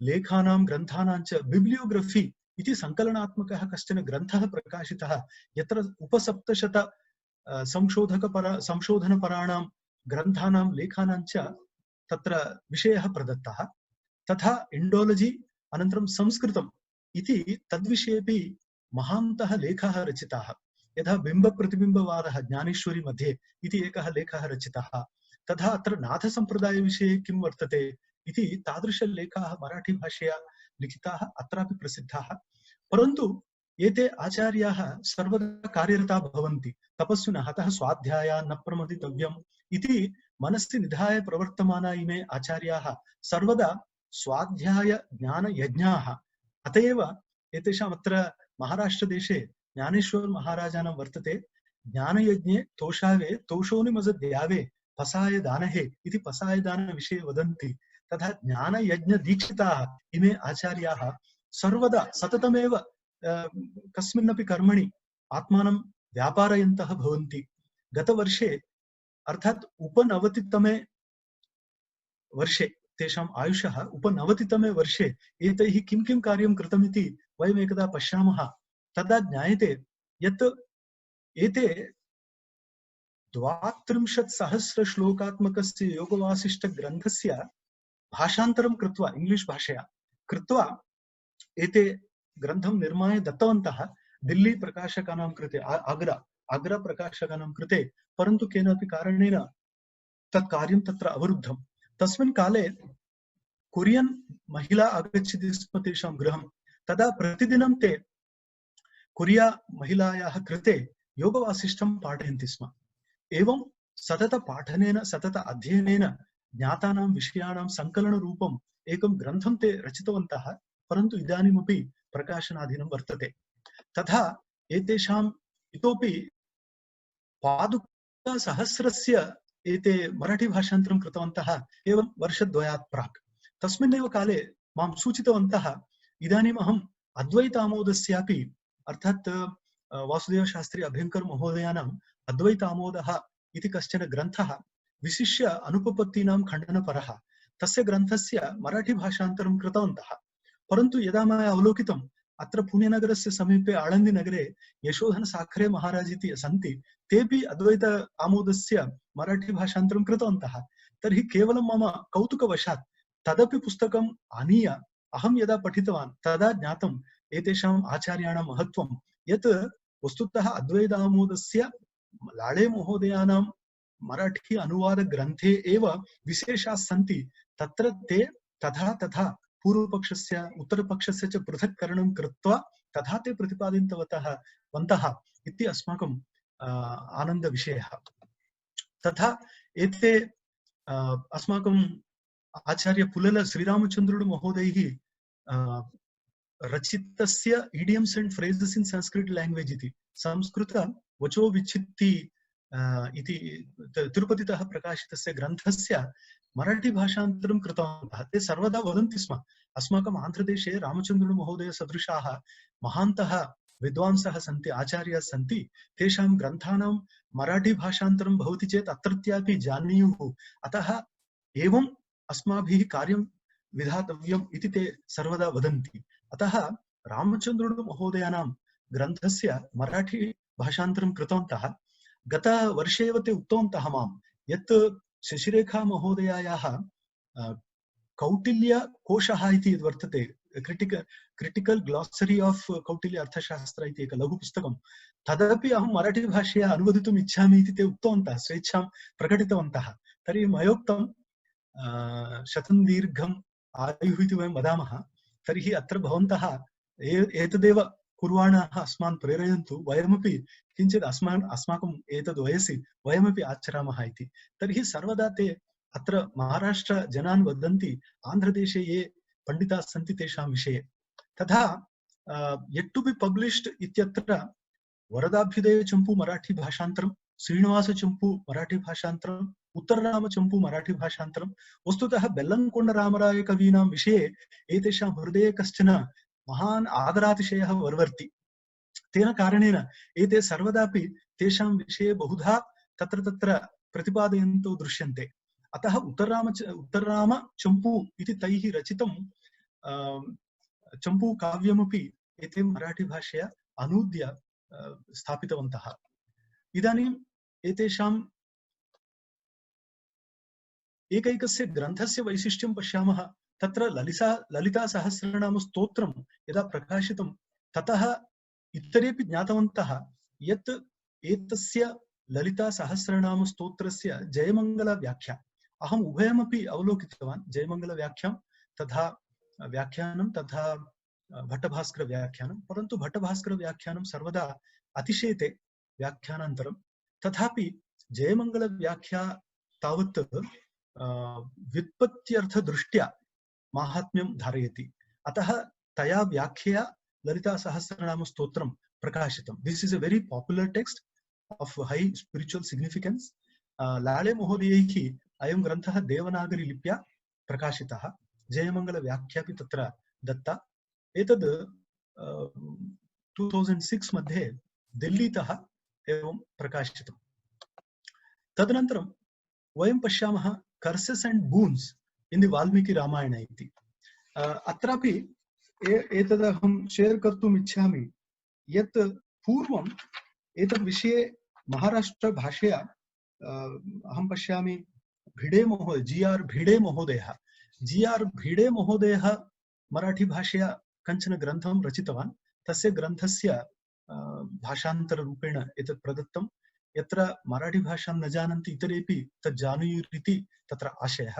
लेखानां ग्रन्थानां च बिब्लियोग्राफी इति संकलनात्मकः कश्चन ग्रन्थः प्रकाशितः यत्र उपसप्तशत संशोधनपराणां ग्रन्थानां लेखानां च तत्र विषयः प्रदत्तः तथा इंडोलॉजी अनन्तरं संस्कृतम् इति तद्विषयेपि महान्तः लेखाः रचिताः यथा बिम्बप्रतिबिम्बवादः ज्ञानेश्वरी मध्ये इति एकः लेखः रचितः तथा अत्र नाथसम्प्रदायविषये किं वर्तते इति तादृशलेखाः मराठीभाषया लिखिताः अत्रापि प्रसिद्धाः। परन्तु एते आचार्याः सर्वदा कार्यरताः भवन्ति, तपस्विनः, अतः स्वाध्याया न प्रमदितव्यम् इति मनसि निधाय प्रवर्तमाना इमे आचार्याः सर्वदा स्वाध्याय ज्ञानयज्ञाः। अत एव एतेषाम् अत्र महाराष्ट्रदेशे ज्ञानेश्वर महाराजानां वर्तते ज्ञानयज्ञे तोषावे तोषोनिमजद्यावे पसाय दानहे इति पसाय दान विषये वदन्ति। तथा ज्ञानयज्ञदीक्षिताः इमे आचार्याः सर्वदा सततमेव कस्मिन्नपि कर्मणि आत्मानं व्यापारयन्तः भवन्ति। गतवर्षे अर्थात् उपनवतितमे वर्षे तेषाम् आयुषः उपनवतितमे वर्षे एतैः किं किं कार्यं कृतमिति वयम् एकदा पश्यामः। तदा ज्ञायते यत् एते 32,000 श्लोकात्मकस्य योगवासिष्ठग्रन्थस्य भाषान्तरं कृत्वा इंग्लिश भाषया कृत्वा एते ग्रन्थं निर्माय दत्तवन्तः दिल्ली प्रकाशकानां कृते, आग्रा प्रकाशकानां कृते। परन्तु केनापि कारणेन तत् कार्यं तत्र अवरुद्धं। तस्मिन् काले कोरियन् महिला आगच्छति स्म तेषां गृहं। तदा प्रतिदिनं ते कोरिया महिलायाः कृते योगवासिष्ठं पाठयन्ति स्म। एवं सतत पाठनेन सतत अध्ययनेन ज्ञातानां विषयाणां संकलनरूपम् एकं ग्रन्थं ते रचितवन्तः। परन्तु इदानीमपि प्रकाशनाधीनं वर्तते। तथा एतेषाम् इतोपि पादुकासहस्रस्य एते मराठी भाषान्तरं कृतवन्तः एवं वर्षद्वयात् प्राक्। तस्मिन्नेव काले मां सूचितवन्तः इदानीम् अहम् अद्वैतामोदस्यापि अर्थात् वासुदेव शास्त्री अभ्यङ्कर महोदयानाम् अद्वैतामोदः इति कश्चन ग्रन्थः विशिष्य अनुपपत्तीनां खण्डनपरः, तस्य ग्रन्थस्य मराठी भाषान्तरं कृतवन्तः। परन्तु यदा मया अवलोकितम् अत्र पुण्यनगरस्य समीपे आळन्दीनगरे यशोधन साखरे महाराज इति सन्ति, तेपि अद्वैत आमोदस्य मराठी भाषान्तरं कृतवन्तः। तर्हि केवलं मम कौतुकवशात् तदपि पुस्तकम् आनीय अहं यदा पठितवान् तदा ज्ञातम् एतेषाम् आचार्याणां महत्त्वं, यत् वस्तुतः अद्वैत आमोदस्य लाळे महोदयानां मराठी अनुवादग्रन्थे एव विशेषाः सन्ति। तत्र ते तथा तथा पूर्वपक्षस्य उत्तरपक्षस्य च पृथक्करणं कृत्वा तथा ते प्रतिपादितवन्तः इति अस्माकं आनन्दविषयः। तथा एते अस्माकं आचार्य पुलल श्रीरामचन्द्रुडु महोदयैः रचितस्य idioms and phrases in Sanskrit language इति संस्कृत वचो विच्छित्ति इति तिरुपतितः प्रकाशितस्य ग्रन्थस्य मराठी भाषान्तरं कृतवन्तः। ते सर्वदा वदन्ति स्म अस्माकम् आन्ध्रदेशे रामचन्द्रुडु महोदय सदृशाः महान्तः विद्वांसः सन्ति, आचार्याः सन्ति, तेषां ग्रन्थानां मराठी भाषान्तरं भवति चेत् अत्रत्यापि जानीयुः। अतः एवम् अस्माभिः कार्यं विधातव्यम् इति ते सर्वदा वदन्ति। अतः रामचन्द्रुडु महोदयानां ग्रन्थस्य मराठी भाषान्तरं कृतवन्तः। गतवर्षे एव ते उक्तवन्तः मां यत् शशिरेखा महोदयायाः कौटिल्यकोशः इति वर्तते, क्रिटिकल ग्लॉसरी ऑफ कौटिल्य अर्थशास्त्र इति एकं लघुपुस्तकं, तदपि अहं मराठी भाषया अनुवदितुम् इच्छामि इति ते उक्तवन्तः, स्वेच्छां प्रकटितवन्तः। तर्हि मयोक्तं शतं दीर्घम् आयुः इति वयं वदामः, तर्हि अत्र भवन्तः एतदेव कुर्वाणाः अस्मान् प्रेरयन्तु, वयमपि किञ्चित् अस्माकम् एतद् वयसि वयमपि आचरामः इति। तर्हि सर्वदा ते अत्र महाराष्ट्र जनान् वदन्ति आन्ध्रदेशे ये पंडिताः सन्ति तेषां विषये। तथा yet to be published इत्यत्र वरदाभ्युदय चंपू मराठी भाषान्तरं, श्रीनिवास चंपू मराठी भाषान्तरं, उत्तरराम चंपू मराठी भाषान्तरं। वस्तुतः बेल्लंकोण्ड रामराय कवीनां विषये एतेषां हृदये कश्चन महान् आदरातिशयः वर्वर्ति। तेन कारणेन एते सर्वदापि तेषां विषये बहुधा तत्र तत्र प्रतिपादयन्तौ दृश्यन्ते। अतः उत्तरराम चंपू इति तैः रचितं चंपू काव्यमपि एते मराठी भाषया अनूद्य स्थापितवन्तः। इदानीम् एतेषाम् एकैकस्य ग्रन्थस्य वैशिष्ट्यं पश्यामः। तत्र ललिता सहस्रनाम स्तोत्रं यदा प्रकाशितं ततः इतरेपि ज्ञातवन्तः यत् एतस्य ललिता सहस्रनाम स्तोत्रस्य जयमंगल व्याख्या अहम् उभयमपि अवलोकितवान्, जयमङ्गलव्याख्यां तथा व्याख्यानं तथा भट्टभास्करव्याख्यानं। परन्तु भट्टभास्करव्याख्यानं सर्वदा अतिशेते व्याख्यानान्तरं, तथापि जयमङ्गलव्याख्या तावत् व्युत्पत्त्यर्थदृष्ट्या माहात्म्यं धारयति। अतः तया व्याख्यया ललितासहस्रनामस्तोत्रं प्रकाशितं। This is a very popular text of high spiritual significance. लाले महोदयैः अयं ग्रन्थः देवनागरी लिप्या प्रकाशितः, जयमङ्गल व्याख्यापि तत्र दत्ता। एतद् 2006 मध्ये दिल्लीतः एवं प्रकाशितम्। तदनन्तरं वयं पश्यामः curses and boons in the Valmiki Ramayana इति। अत्रापि एतदहं शेर् कर्तुम् इच्छामि यत् पूर्वम् एतद् विषये महाराष्ट्र भाषया अहं पश्यामि भिडे महोदय जी.आर्. भिडे महोदयः मराठी भाषया कञ्चन ग्रन्थं रचितवान्। तस्य ग्रन्थस्य भाषान्तररूपेण एतत् प्रदत्तं, यत्र मराठी भाषां न जानन्ति इतरेपि तत् जानुयुरिति तत्र आशयः।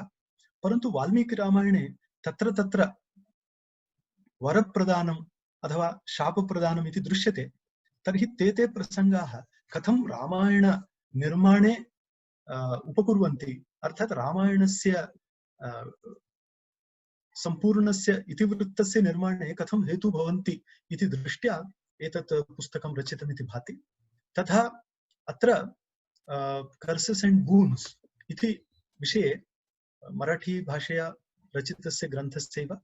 परन्तु वाल्मीकि रामायणे तत्र तत्र वरप्रदानम् अथवा शापप्रदानम् इति दृश्यते। तर्हि ते प्रसंगाः कथं रामायण निर्माणे उपकुर्वन्ति, अर्थात् रामायणस्य सम्पूर्णस्य इतिवृत्तस्य निर्माणे कथं हेतु भवन्ति इति दृष्ट्या एतत् पुस्तकं रचितम् इति भाति। तथा अत्र कर्सेस् एंड बून्स् इति विषये मराठी भाषया रचितस्य ग्रन्थस्यैव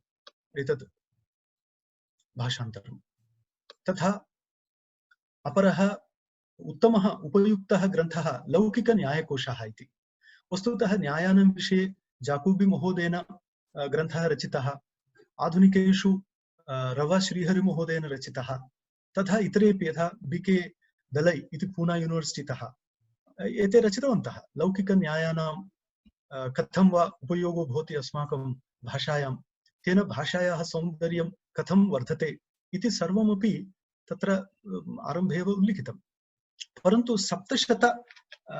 एतत् भाषान्तरम्। तथा अपरः उत्तमः उपयुक्तः ग्रन्थः लौकिकन्यायकोशः इति। वस्तुतः न्यायानां विषये जाकोबी महोदयेन ग्रन्थः रचितः, आधुनिकेषु रवा श्रीहरि महोदयेन रचितः, तथा इतरेपि यथा बी.के. दलै इति पूना यूनिवर्सिटीतः एते रचितवन्तः। लौकिकन्यायानां कथं वा उपयोगो भवति अस्माकं भाषायां, तेन भाषायाः सौन्दर्यं कथं वर्धते इति सर्वमपि तत्र आरम्भे एव उल्लिखितम्। परन्तु 700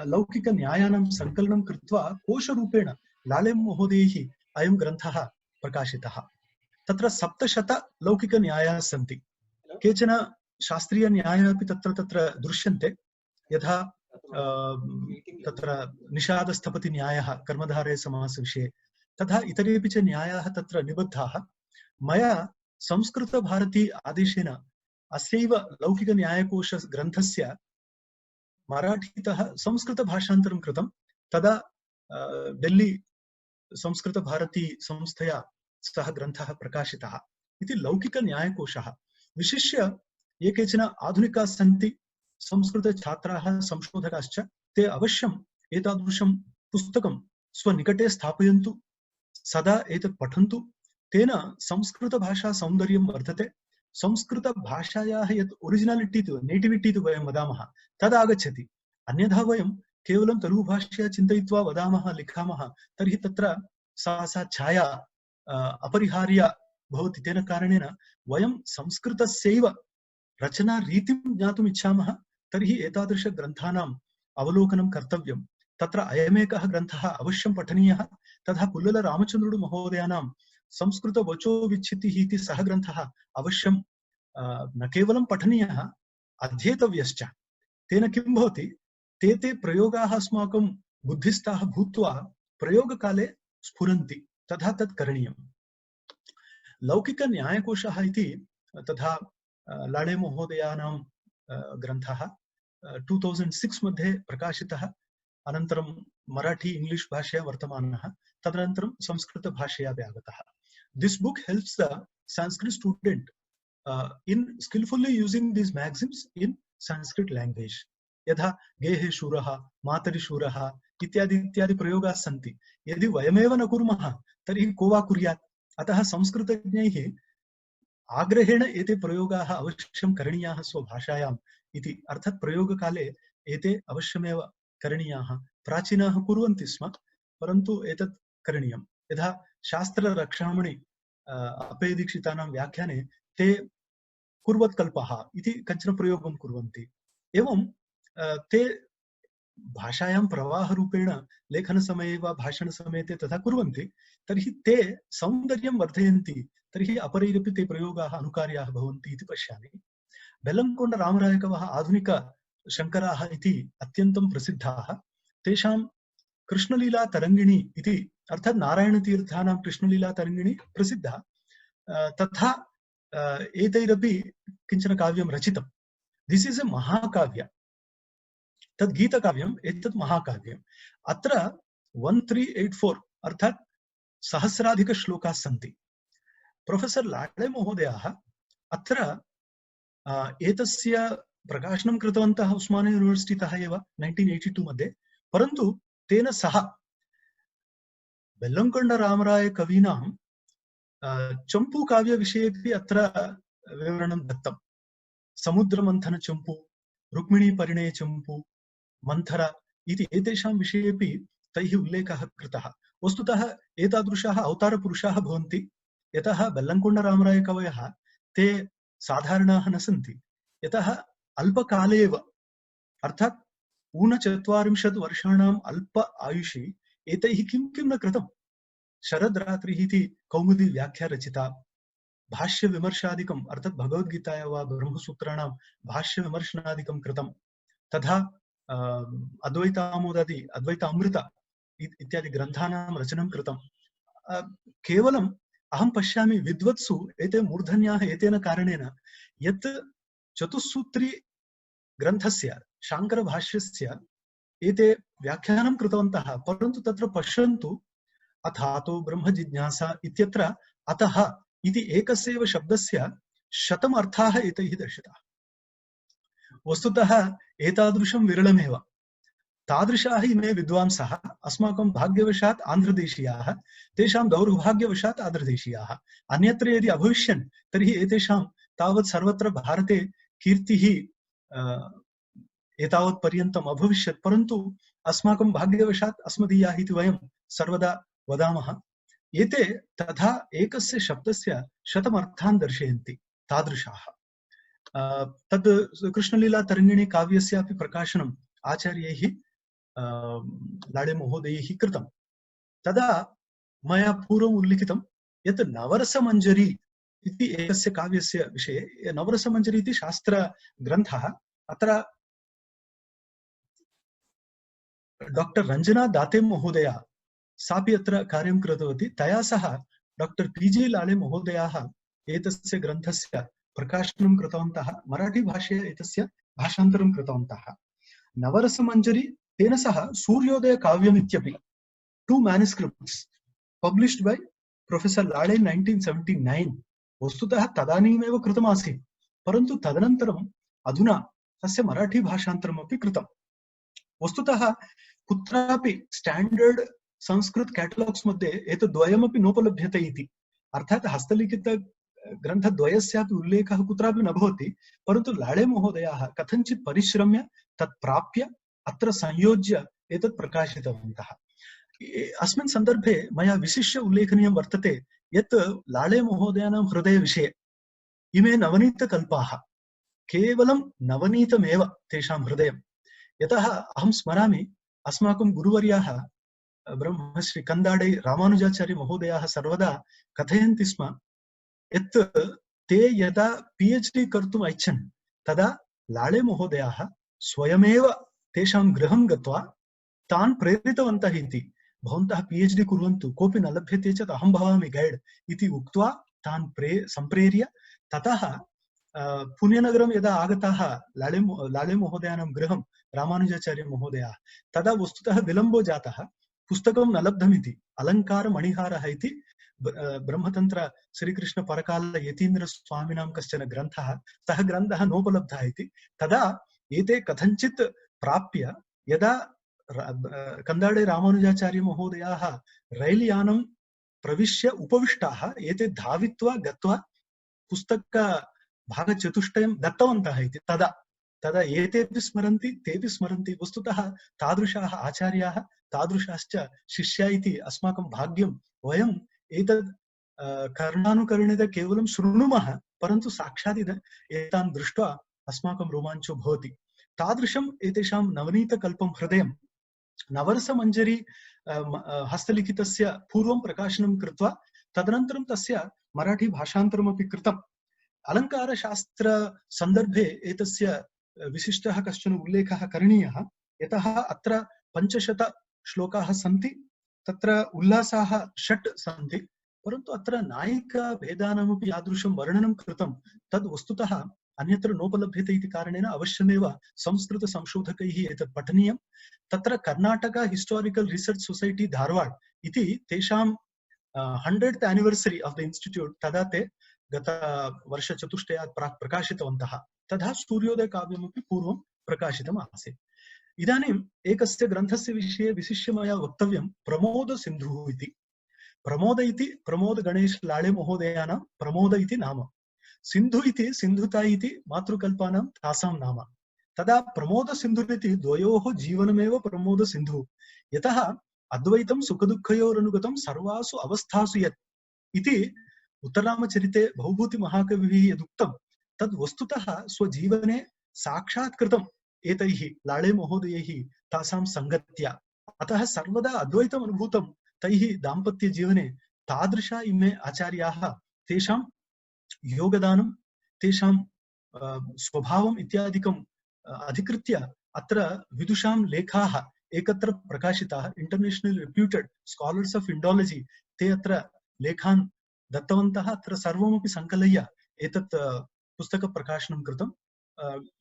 लौकिकन्यायानां संकलनं कृत्वा कोशरूपेण लाले महोदयैः अयं ग्रन्थः प्रकाशितः। तत्र 700 लौकिकन्यायाः सन्ति। केचन शास्त्रीयन्यायाः अपि तत्र तत्र दृश्यन्ते, यथा तत्र निषादस्थपतिन्यायः कर्मधारय समासविषये, तथा इतरेपि च न्यायाः तत्र निबद्धाः। मया संस्कृतभारती आदेशेन अस्यैव लौकिकन्यायकोश ग्रन्थस्य मराठीतः संस्कृतभाषान्तरं कृतं। तदा दिल्ली संस्कृतभारती संस्थया सः ग्रन्थः प्रकाशितः इति लौकिकन्यायकोशः। विशिष्य ये केचन आधुनिकाः सन्ति, संस्कृतछात्राः संशोधकाश्च, ते अवश्यम् एतादृशं पुस्तकं स्वनिकटे स्थापयन्तु, सदा एतत् पठन्तु। तेन संस्कृतभाषा सौन्दर्यं वर्धते। संस्कृतभाषायाः यत् ओरिजिनालिटी नेटिविटी इति वयं वदामः तदागच्छति। अन्यथा वयं केवलं तेलुगुभाषया चिन्तयित्वा वदामः लिखामः तर्हि तत्र सा छाया अपरिहार्या भवति। तेन कारणेन वयं संस्कृतस्यैव रचनारीतिं ज्ञातुम् इच्छामः तर्हि एतादृशग्रन्थानाम् अवलोकनं कर्तव्यं। तत्र अयमेकः ग्रन्थः अवश्यं पठनीयः। तथा पुल्लल रामचन्द्रुडु महोदयानां संस्कृतवचो विच्छित्तिः इति सः ग्रन्थः अवश्यं न केवलं पठनीयः, अध्येतव्यश्च। तेन किं भवति, ते प्रयोगाः अस्माकं बुद्धिस्थाः भूत्वा प्रयोगकाले स्फुरन्ति, तथा तत् करणीयम्। लौकिकन्यायकोशः इति तथा लाडे महोदयानां ग्रन्थः 2006 मध्ये प्रकाशितः। अनन्तरं मराठी इंग्लिश भाषया वर्तमानः, तदनन्तरं संस्कृत भाषयापि आगतः। This book helps the Sanskrit student in skillfully using these maxims in Sanskrit language. यथा गेहे शूरः मातरि शूरः इत्यादि इत्यादि प्रयोगाः सन्ति। यदि वयमेव न कुर्मः तर्हि को वा कुर्यात्। अतः संस्कृतज्ञैः आग्रहेण एते प्रयोगाः अवश्यं करणीयाः स्वभाषायाम् इति। अर्थात् प्रयोगकाले एते अवश्यमेव करणीयाः। प्राचीनाः कुर्वन्ति स्म, परन्तु एतत् करणीयम्। यथा शास्त्ररक्षामणि अप्पयदीक्षितानां व्याख्याने ते कुर्वत्कल्पः इति कञ्चन प्रयोगं कुर्वन्ति। एवं ते भाषायां प्रवाहरूपेण लेखनसमये वा भाषणसमये ते तथा कुर्वन्ति तर्हि ते सौन्दर्यं वर्धयन्ति तर्हि अपरैरपि ते प्रयोगाः अनुकार्याः भवन्ति इति पश्यामि। बेल्लंकोण्ड रामरायकवः आधुनिक शङ्कराः इति अत्यन्तं प्रसिद्धाः। तेषां कृष्णलीला तरङ्गिणी इति अर्थात् नारायणतीर्थानां कृष्णलीला तरङ्गिणी प्रसिद्धा। तथा एतैरपि किञ्चन काव्यं रचितं। दिस् इस् ए महाकाव्य, तद् गीतकाव्यम्, एतत् महाकाव्यम्। अत्र 1384 अर्थात् सहस्राधिकश्लोकाः सन्ति। प्रोफेसर् लाळे महोदयाः अत्र एतस्य प्रकाशनं कृतवन्तः उस्मानिया यूनिवर्सिटीतः एव 1982 मध्ये। परन्तु तेन सह बेल्लंकोण्ड रामराय कवीनां चम्पू काव्यविषयेपि अत्र विवरणं दत्तं। समुद्रमन्थन चम्पू, रुक्मिणी परिणय चम्पू, मंथरा इति एतेषां विषयेपि तैः उल्लेखः कृतः। वस्तुतः एतादृशाः अवतारपुरुषाः भवन्ति यतः बेल्लंकोण्ड रामराय कवयः ते साधारणाः न सन्ति। यतः अल्पकाले एव अर्थात् 49 वर्षाणाम् अल्प आयुषि एतैः किं किं न कृतं। शरद्रात्रिः इति कौमुदी व्याख्या रचिता, भाष्य विमर्शादिकम् अर्थात् भगवद्गीताया वा ब्रह्मसूत्राणां भाष्य विमर्शनादिकं कृतं। तथा अद्वैतामोदादि अद्वैतामृत इत्यादि ग्रन्थानां रचनं कृतं। केवलम् अहं पश्यामि विद्वत्सु एते मूर्धन्याः एतेन कारणेन यत् चतुस्सूत्री ग्रन्थस्य शाङ्करभाष्यस्य एते व्याख्यानं कृतवन्तः, परन्तु तत्र पश्यन्तु अथातो ब्रह्म जिज्ञासा इत्यत्र अतः इति एकस्यैव शब्दस्य शतम् अर्थाः एतैः दर्शिताः। वस्तुतः एतादृशं विरलमेव। तादृशाः इमे विद्वांसः अस्माकं भाग्यवशात् आन्ध्रदेशीयाः, तेषां दौर्भाग्यवशात् आन्ध्रदेशीयाः। अन्यत्र यदि अभविष्यन् तर्हि एतेषां तावत् सर्वत्र भारते कीर्तिः एतावत् पर्यन्तम् अभविष्यत्। परन्तु अस्माकं भाग्यवशात् अस्मदीयाः इति वयं सर्वदा वदामः। एते तथा एकस्य शब्दस्य शतमर्थान् दर्शयन्ति तादृशाः। तद् कृष्णलीला तरङ्गिणी काव्यस्यापि प्रकाशनम् आचार्यैः लाळे महोदयैः कृतं। तदा मया पूर्वम् उल्लिखितं यत् नवरसमञ्जरी इति एकस्य काव्यस्य विषये। नवरसमञ्जरी इति शास्त्रग्रन्थः। अत्र डॉक्टर रञ्जना दाते महोदया सापि अत्र कार्यं कृतवती। तया सह डॉक्टर पी.जी. लाळे महोदयाः एतस्य ग्रन्थस्य प्रकाशनं कृतवन्तः। मराठी भाषया एतस्य भाषान्तरं कृतवन्तः। नवरसमञ्जरी तेन सह सूर्योदय काव्यम् इत्यपि 2 manuscripts published by Professor Lale 1979। वस्तुतः तदानीमेव कृतमासीत्, परन्तु तदनन्तरम् अधुना तस्य मराठी भाषान्तरमपि कृतम्। वस्तुतः कुत्रापि स्टैंडर्ड संस्कृत कैटलॉग्स मध्ये एतद्वयमपि नोपलभ्यते इति। अर्थात् हस्तलिखित ग्रन्थद्वयस्यापि उल्लेखः कुत्रापि न भवति, परन्तु लाळे महोदयाः कथञ्चित् परिश्रम्य तत् प्राप्य अत्र संयोज्य एतत् प्रकाशितवन्तः। अस्मिन् सन्दर्भे मया विशिष्य उल्लेखनीयं वर्तते यत् लाळे महोदयानां हृदयविषये इमे नवनीतकल्पाः, केवलं नवनीतमेव तेषां हृदयं। यतः अहं स्मरामि अस्माकं गुरुवर्याः ब्रह्मश्री कन्दाडै रामानुजाचार्य महोदयाः सर्वदा कथयन्ति स्म यत् ते यदा PhD कर्तुम् ऐच्छन् तदा लाळे महोदयाः स्वयमेव तेषां गृहं गत्वा तान् प्रेरितवन्तः इति। भवन्तः PhD कुर्वन्तु, कोऽपि न लभ्यते चेत् अहं भवामि गैड् इति उक्त्वा तान् सम्प्रेर्य ततः पुण्यनगरं यदा आगताः लाळे महोदयानां गृहं रामानुजाचार्य महोदयाः, तदा वस्तुतः विलम्बो जातः, पुस्तकं न लब्धमिति। अलङ्कारमणिहारः इति ब्रह्मतन्त्र श्रीकृष्ण परकाल यतीन्द्र स्वामिनां कश्चन ग्रन्थः, सः ग्रन्थः नोपलब्धः इति। तदा एते कथञ्चित् प्राप्य यदा कन्दाडे रामानुजाचार्य महोदयाः रैल् यानं प्रविश्य उपविष्टाः, एते धावित्वा गत्वा पुस्तक भागचतुष्टयं दत्तवन्तः इति। तदा एतेपि स्मरन्ति, तेपि स्मरन्ति। वस्तुतः तादृशाः आचार्याः, तादृशाश्च शिष्या इति अस्माकं भाग्यं। वयम् एतद् कर्णानुकरणेन केवलं शृणुमः, परन्तु साक्षात् एतान् दृष्ट्वा अस्माकं रोमाञ्चो भवति। तादृशम् एतेषां नवनीतकल्पं हृदयं नवरसमञ्जरी हस्तलिखितस्य पूर्वं प्रकाशनं कृत्वा तदनन्तरं तस्य मराठी भाषान्तरमपि कृतम्। अलङ्कारशास्त्र सन्दर्भे एतस्य विशिष्टः कश्चन उल्लेखः करणीयः, यतः अत्र 500 श्लोकाः सन्ति, तत्र उल्लासाः 6 सन्ति, परन्तु अत्र नायिकाभेदानामपि यादृशं वर्णनं कृतं तद् वस्तुतः अन्यत्र नोपलभ्यते इति कारणेन अवश्यमेव संस्कृतसंशोधकैः एतत् पठनीयं। तत्र Karnataka historical research society Dharwad इति तेषां 100th anniversary of the institute तदा ते गत वर्षचतुष्टयात् प्राक् प्रकाशितवन्तः। तथा सूर्योदय काव्यमपि पूर्वं प्रकाशितम् आसीत्। इदानीम् एकस्य ग्रन्थस्य विषये विशिष्य मया वक्तव्यं प्रमोद सिन्धुः इति। प्रमोद इति प्रमोद गणेश लाळे महोदयानां प्रमोद इति नाम, सिन्धु इति सिन्धुता इति मातृकल्पानां तासां नाम। तदा प्रमोद सिन्धुरिति द्वयोः जीवनमेव प्रमोद सिन्धुः, यतः अद्वैतं सुखदुःखयोरनुगतं सर्वासु अवस्थासु यत् इति उत्तररामचरिते भवभूतिमहाकविभिः यदुक्तं तद् वस्तुतः स्वजीवने साक्षात्कृतम् एतैः लाळे महोदयैः तासां सङ्गत्या। अतः सर्वदा अद्वैतम् अनुभूतं तैः दाम्पत्यजीवने। तादृशा इमे आचार्याः तेषां योगदानं तेषां स्वभावम् इत्यादिकम् अधिकृत्य अत्र विदुषां लेखाः एकत्र प्रकाशिताः। International reputed scholars of Indology ते अत्र लेखान् दत्तवन्तः। अत्र सर्वमपि संकलय्य एतत् पुस्तक प्रकाशनं कृतं।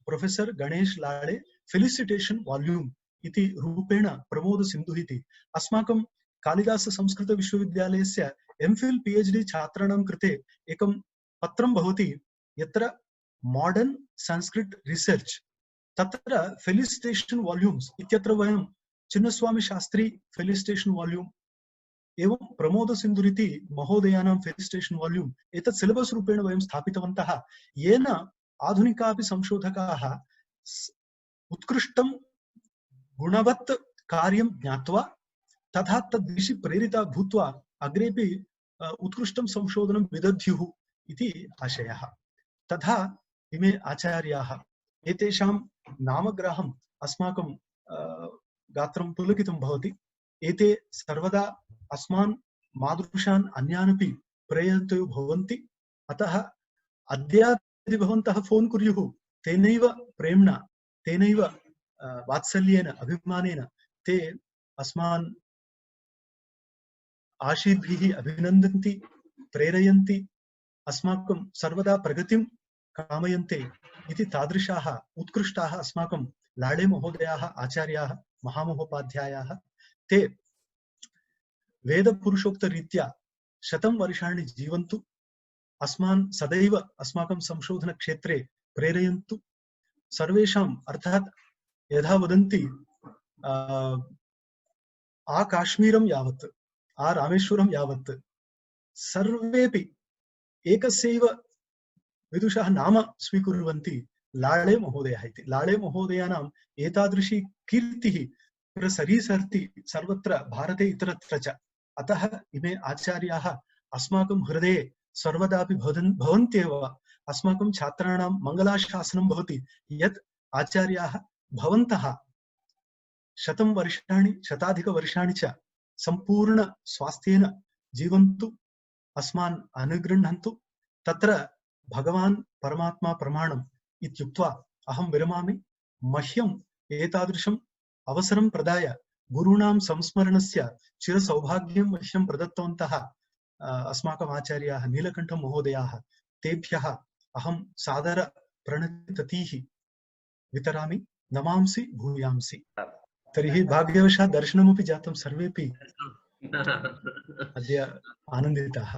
Professor Ganesh Lale felicitation volume इति रूपेण प्रमोद सिन्धुः इति अस्माकं कालिदास संस्कृत विश्वविद्यालयस्य एमफिल पीएचडी छात्राणां कृते एकं पत्रं भवति, यत्र मॉडर्न संस्कृत रिसर्च तत्र फेलिसिटेशन वॉल्यूम्स इत्यत्र वयं चिन्नस्वामी शास्त्री फेलिसिटेशन वॉल्यूम एवं प्रमोद सिन्धुरिति महोदयानां फेलिसिटेशन वॉल्यूम एतत् सिलेबस रूपेण वयं स्थापितवन्तः, येन आधुनिकापि संशोधकाः उत्कृष्टं गुणवत् कार्यं ज्ञात्वा तथा तद्दिशि प्रेरिता भूत्वा अग्रेपि उत्कृष्टं संशोधनं विदध्युः इति आशयः। तथा इमे आचार्याः एतेषां नामग्रहम् अस्माकं गात्रं पुलकितं भवति। एते सर्वदा अस्मान् मादृशान् अन्यानपि प्रेरयन्तः भवन्ति। अतः अद्य यदि भवन्तः फोन कुर्युः तेनैव प्रेम्णा तेनैव वात्सल्येन अभिमानेन ते अस्मान् आशीर्भिः अभिनन्दन्ति, प्रेरयन्ति, अस्माकं सर्वदा प्रगतिं कामयन्ते इति तादृशाः उत्कृष्टाः अस्माकं लाळे महोदयाः आचार्याः महामहोपाध्यायाः। ते वेदपुरुषोक्तरीत्या 100 वर्षाणि जीवन्तु, अस्मान् सदैव अस्माकं संशोधनक्षेत्रे प्रेरयन्तु। सर्वेषाम् अर्थात् यथा वदन्ति आ काश्मीरं यावत् आ रामेश्वरं यावत् सर्वेपि एकस्यैव विदुषः नाम स्वीकुर्वन्ति लाळे महोदयः इति। लाळे महोदयानाम् एतादृशी कीर्तिः प्रसरीसर्ति सर्वत्र भारते इतरत्र च। अतः इमे आचार्याः अस्माकं हृदये सर्वदापि भवन्त्येव। अस्माकं छात्राणां मङ्गलाशासनं भवति यत् आचार्याः भवन्तः 100 वर्षाणि शताधिकवर्षाणि च सम्पूर्ण स्वास्थ्येन जीवन्तु, अस्मान् अनुगृह्णन्तु। तत्र भगवान् परमात्मा प्रमाणम् इत्युक्त्वा अहं विरमामि। मह्यम् एतादृशम् अवसरं प्रदाय गुरूणां संस्मरणस्य चिरसौभाग्यं मह्यं प्रदत्तवन्तः अस्माकम् आचार्याः नीलकण्ठ महोदयाः, तेभ्यः अहं सादर प्रणतिः वितरामि। नमांसि भूयांसि। तर्हि भाग्यवशात् दर्शनमपि जातं, सर्वेपि अद्य आनन्दिताः।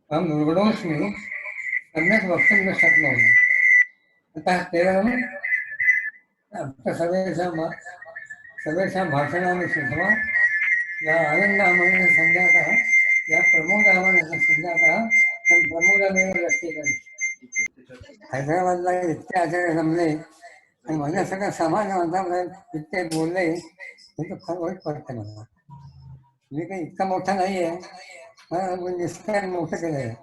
अहं निर्गुणोऽस्मि, सम्यक् वक्तुं न शक्नोमि। अतः केवलं सर्वेषां भाषणानि श्रुत्वा यः आनन्दामनः सञ्जातः, यः प्रमोदामनः सञ्जातः, तं प्रमोदमेव व्यक्तीकरिष्ये। हैदराबादला इतके आचार्य जमले आणि माझ्या सगळ्या समाजामध्ये इतके बोलले, हे तर फार वाईट वाटतं मला. मी काही इतका मोठा नाही आहे, निष्कारण मोठं केलं.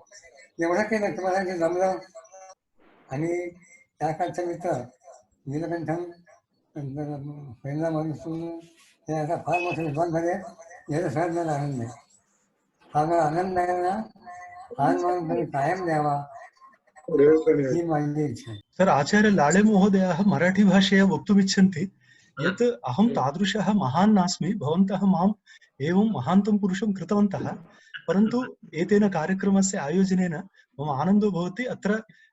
एवढं केलं तुम्हाला जे जमलं. आणि त्या काळचा मित्र नीलकंठम पहिला मधुसूदन हे आता फार मोठे विद्वान झाले. याचा सगळ्यात आनंद आहे. हा जो आनंद आहे ना, हा म्हणून तरी कायम द्यावा ही माझी इच्छा आहे. सर, आचार्य लाळे महोदयाः मराठी भाषया वक्तुमिच्छन्ति यत् अहं तादृशः महान् नास्मि, भवन्तः माम् एवं महान्तं पुरुषं कृतवन्तः, परन्तु एतेन कार्यक्रमस्य आयोजनेन मम आनन्दो भवति। अत्र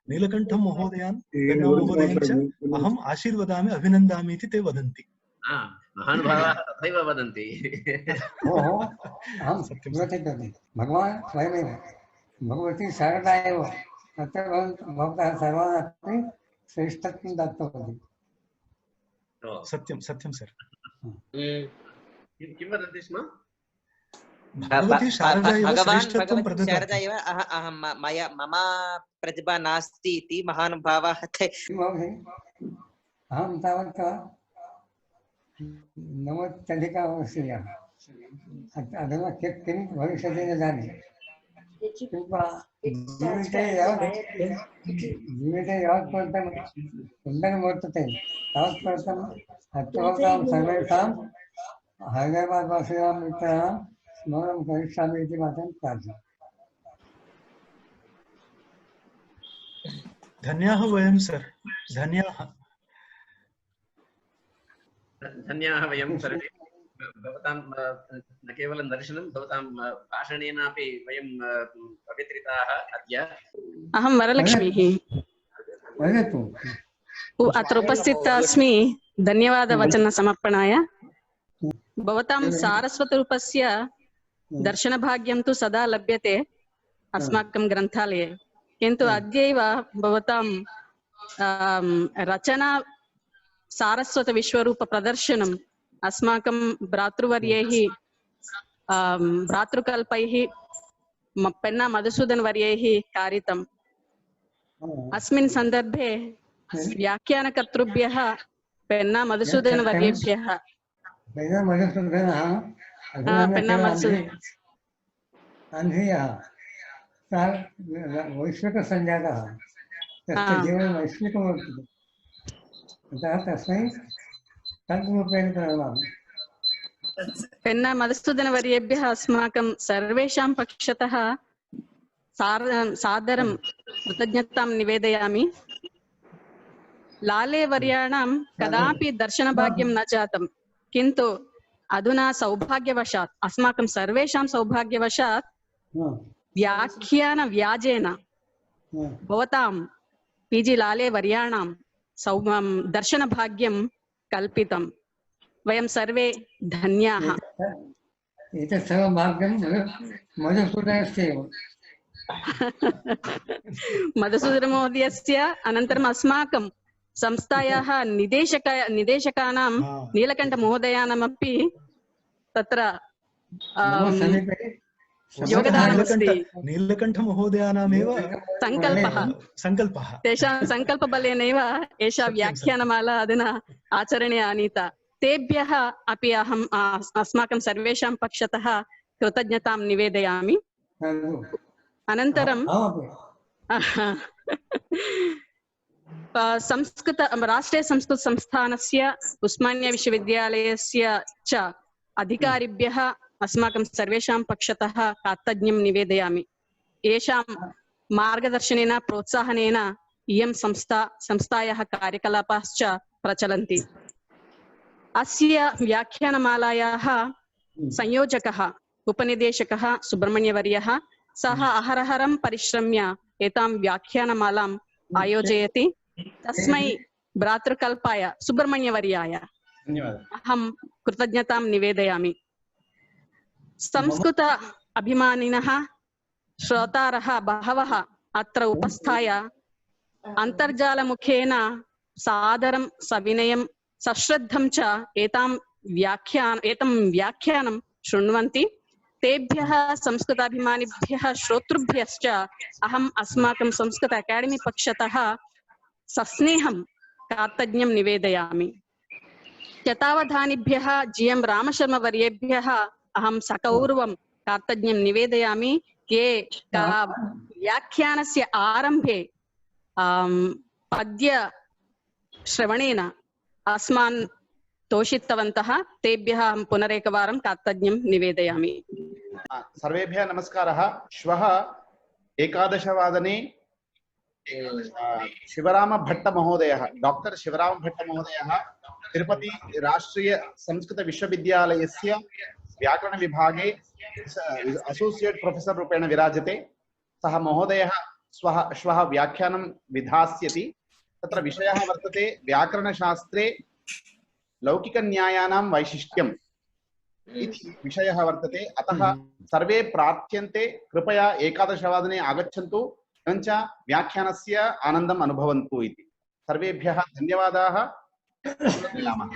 नीलकण्ठं महोदयान् पेन्ना महोदयं च अहम् आशीर्वदामि, अभिनन्दामि इति ते वदन्ति। महानुभावाः तथैव वदन्ति। अहं सत्यं भगवान् स्वयमेव भगवती शारदा एव तत्र भवतः सर्वानपि श्रेष्ठत्वं दत्तवती। सत्यं सत्यं सर। किं वदन्ति स्म? भगवती शारदा एव श्रेष्ठत्वं प्रददाति। शारदा एव मम प्रतिभा नास्ति इति महानुभावाः अहं तावत् 90-अधिकवर्षीयः। अधुना किं भविष्यति न जाने। जीविते यावत्पर्यन्तं सुन्दरं वर्तते तावत्पर्यन्तम् अत्रैतां सर्वेषां हैदराबाद्वासीनां मित्राणां स्मरणं करिष्यामि इति मात्रं प्रार्थना। धन्याः वयं सर, धन्याः। धन्याः वयं सर्वे। भवतां न केवलं दर्शनं, भवतां भाषणेनापि वयं पवित्रिताः अद्य। अहं वरलक्ष्मीः अत्र उपस्थिता अस्मि धन्यवादवचनसमर्पणाय। भवतां सारस्वतरूपस्य दर्शनभाग्यं तु सदा लभ्यते अस्माकं ग्रन्थालये, किन्तु अद्यैव भवतां रचना सारस्वत विश्वरूप प्रदर्शनम् अस्माकं भ्रातृवर्यैः भ्रातृकल्पैः पेन्ना मधुसूदन वर्यैः कारितम्। अस्मिन् सन्दर्भे व्याख्यानकर्तृभ्यः पेन्ना मधुसूदन वर्येभ्यः वैश्विक संजातः, तस्य जीवनं वैश्विकं वर्तते, अतः तस्मै तद्रूपेण प्रणमामि। पेन्ना मधुसूदन वर्येभ्यः अस्माकं सर्वेषां पक्षतः सादरं कृतज्ञतां निवेदयामि। लाले वर्याणां कदापि दर्शनभाग्यं न जातं, किन्तु अधुना सौभाग्यवशात् अस्माकं सर्वेषां सौभाग्यवशात् व्याख्यान व्याजेन भवतां पीजी लाले वर्याणां दर्शनभाग्यं कल्पितं। वयं सर्वे धन्याः। एतत् सर्वं भाग्यं मधुसूदनस्य एव। मधुसूदन महोदयस्य अनन्तरम् अस्माकं संस्थायाः निदेशकानां नीलकण्ठ महोदयानामपि तत्र योगदानमस्ति। नीलकण्ठ महोदयानामेव सङ्कल्पः, तेषां सङ्कल्पबलेनैव एषा व्याख्यानमाला अधुना आचरणे आनीता। तेभ्यः अपि अहम् अस्माकं सर्वेषां पक्षतः कृतज्ञतां निवेदयामि। अनन्तरं राष्ट्रीय संस्कृत संस्थानस्य उस्मानिया विश्वविद्यालयस्य च अधिकारिभ्यः अस्माकं सर्वेषां पक्षतः कृतज्ञं निवेदयामि। येषां मार्गदर्शनेन प्रोत्साहनेन इयं संस्थायाः कार्यकलापाश्च प्रचलन्ति। अस्य व्याख्यानमालायाः संयोजकः उपनिदेशकः सुब्रह्मण्यवर्यः, सः अहरहरं परिश्रम्य एतां व्याख्यानमालाम् आयोजयति। तस्मै भ्रातृकल्पाय सुब्रह्मण्यवर्याय अहं कृतज्ञतां निवेदयामि। संस्कृत अभिमानिनः श्रोतारः बहवः अत्र उपस्थाय अन्तर्जालमुखेन सादरं सविनयं सश्रद्धं च एतं व्याख्यानं शृण्वन्ति। तेभ्यः संस्कृताभिमानिभ्यः श्रोतृभ्यश्च अहम् अस्माकं संस्कृत अकाडेमी पक्षतः सस्नेहं कृतज्ञं निवेदयामि। शतावधानिभ्यः GM रामशर्मवर्येभ्यः अहं सकौर्वं कार्तज्ञं निवेदयामि के व्याख्यानस्य आरम्भे पद्य श्रवणेन अस्मान् तोषितवन्तः तेभ्यः अहं पुनरेकवारं कार्तज्ञं निवेदयामि। सर्वेभ्यः नमस्कारः। श्वः 11:15 शिवरामभट्टमहोदयः डॉक्टर शिवरामभट्टमहोदयः तिरुपति राष्ट्रीय संस्कृत विश्वविद्यालयस्य व्याकरण विभागे असोसिएट प्रोफेसर रूपेण विराजते। सः महोदयः श्वः व्याख्यानं विधास्यति। तत्र विषयः वर्तते व्याकरणशास्त्रे लौकिकन्यायानां वैशिष्ट्यम् इति विषयः वर्तते। अतः सर्वे प्रार्थ्यन्ते कृपया 11:15 आगच्छन्तु एवञ्च व्याख्यानस्य आनन्दम् अनुभवन्तु इति। सर्वेभ्यः धन्यवादाः। मिलामः।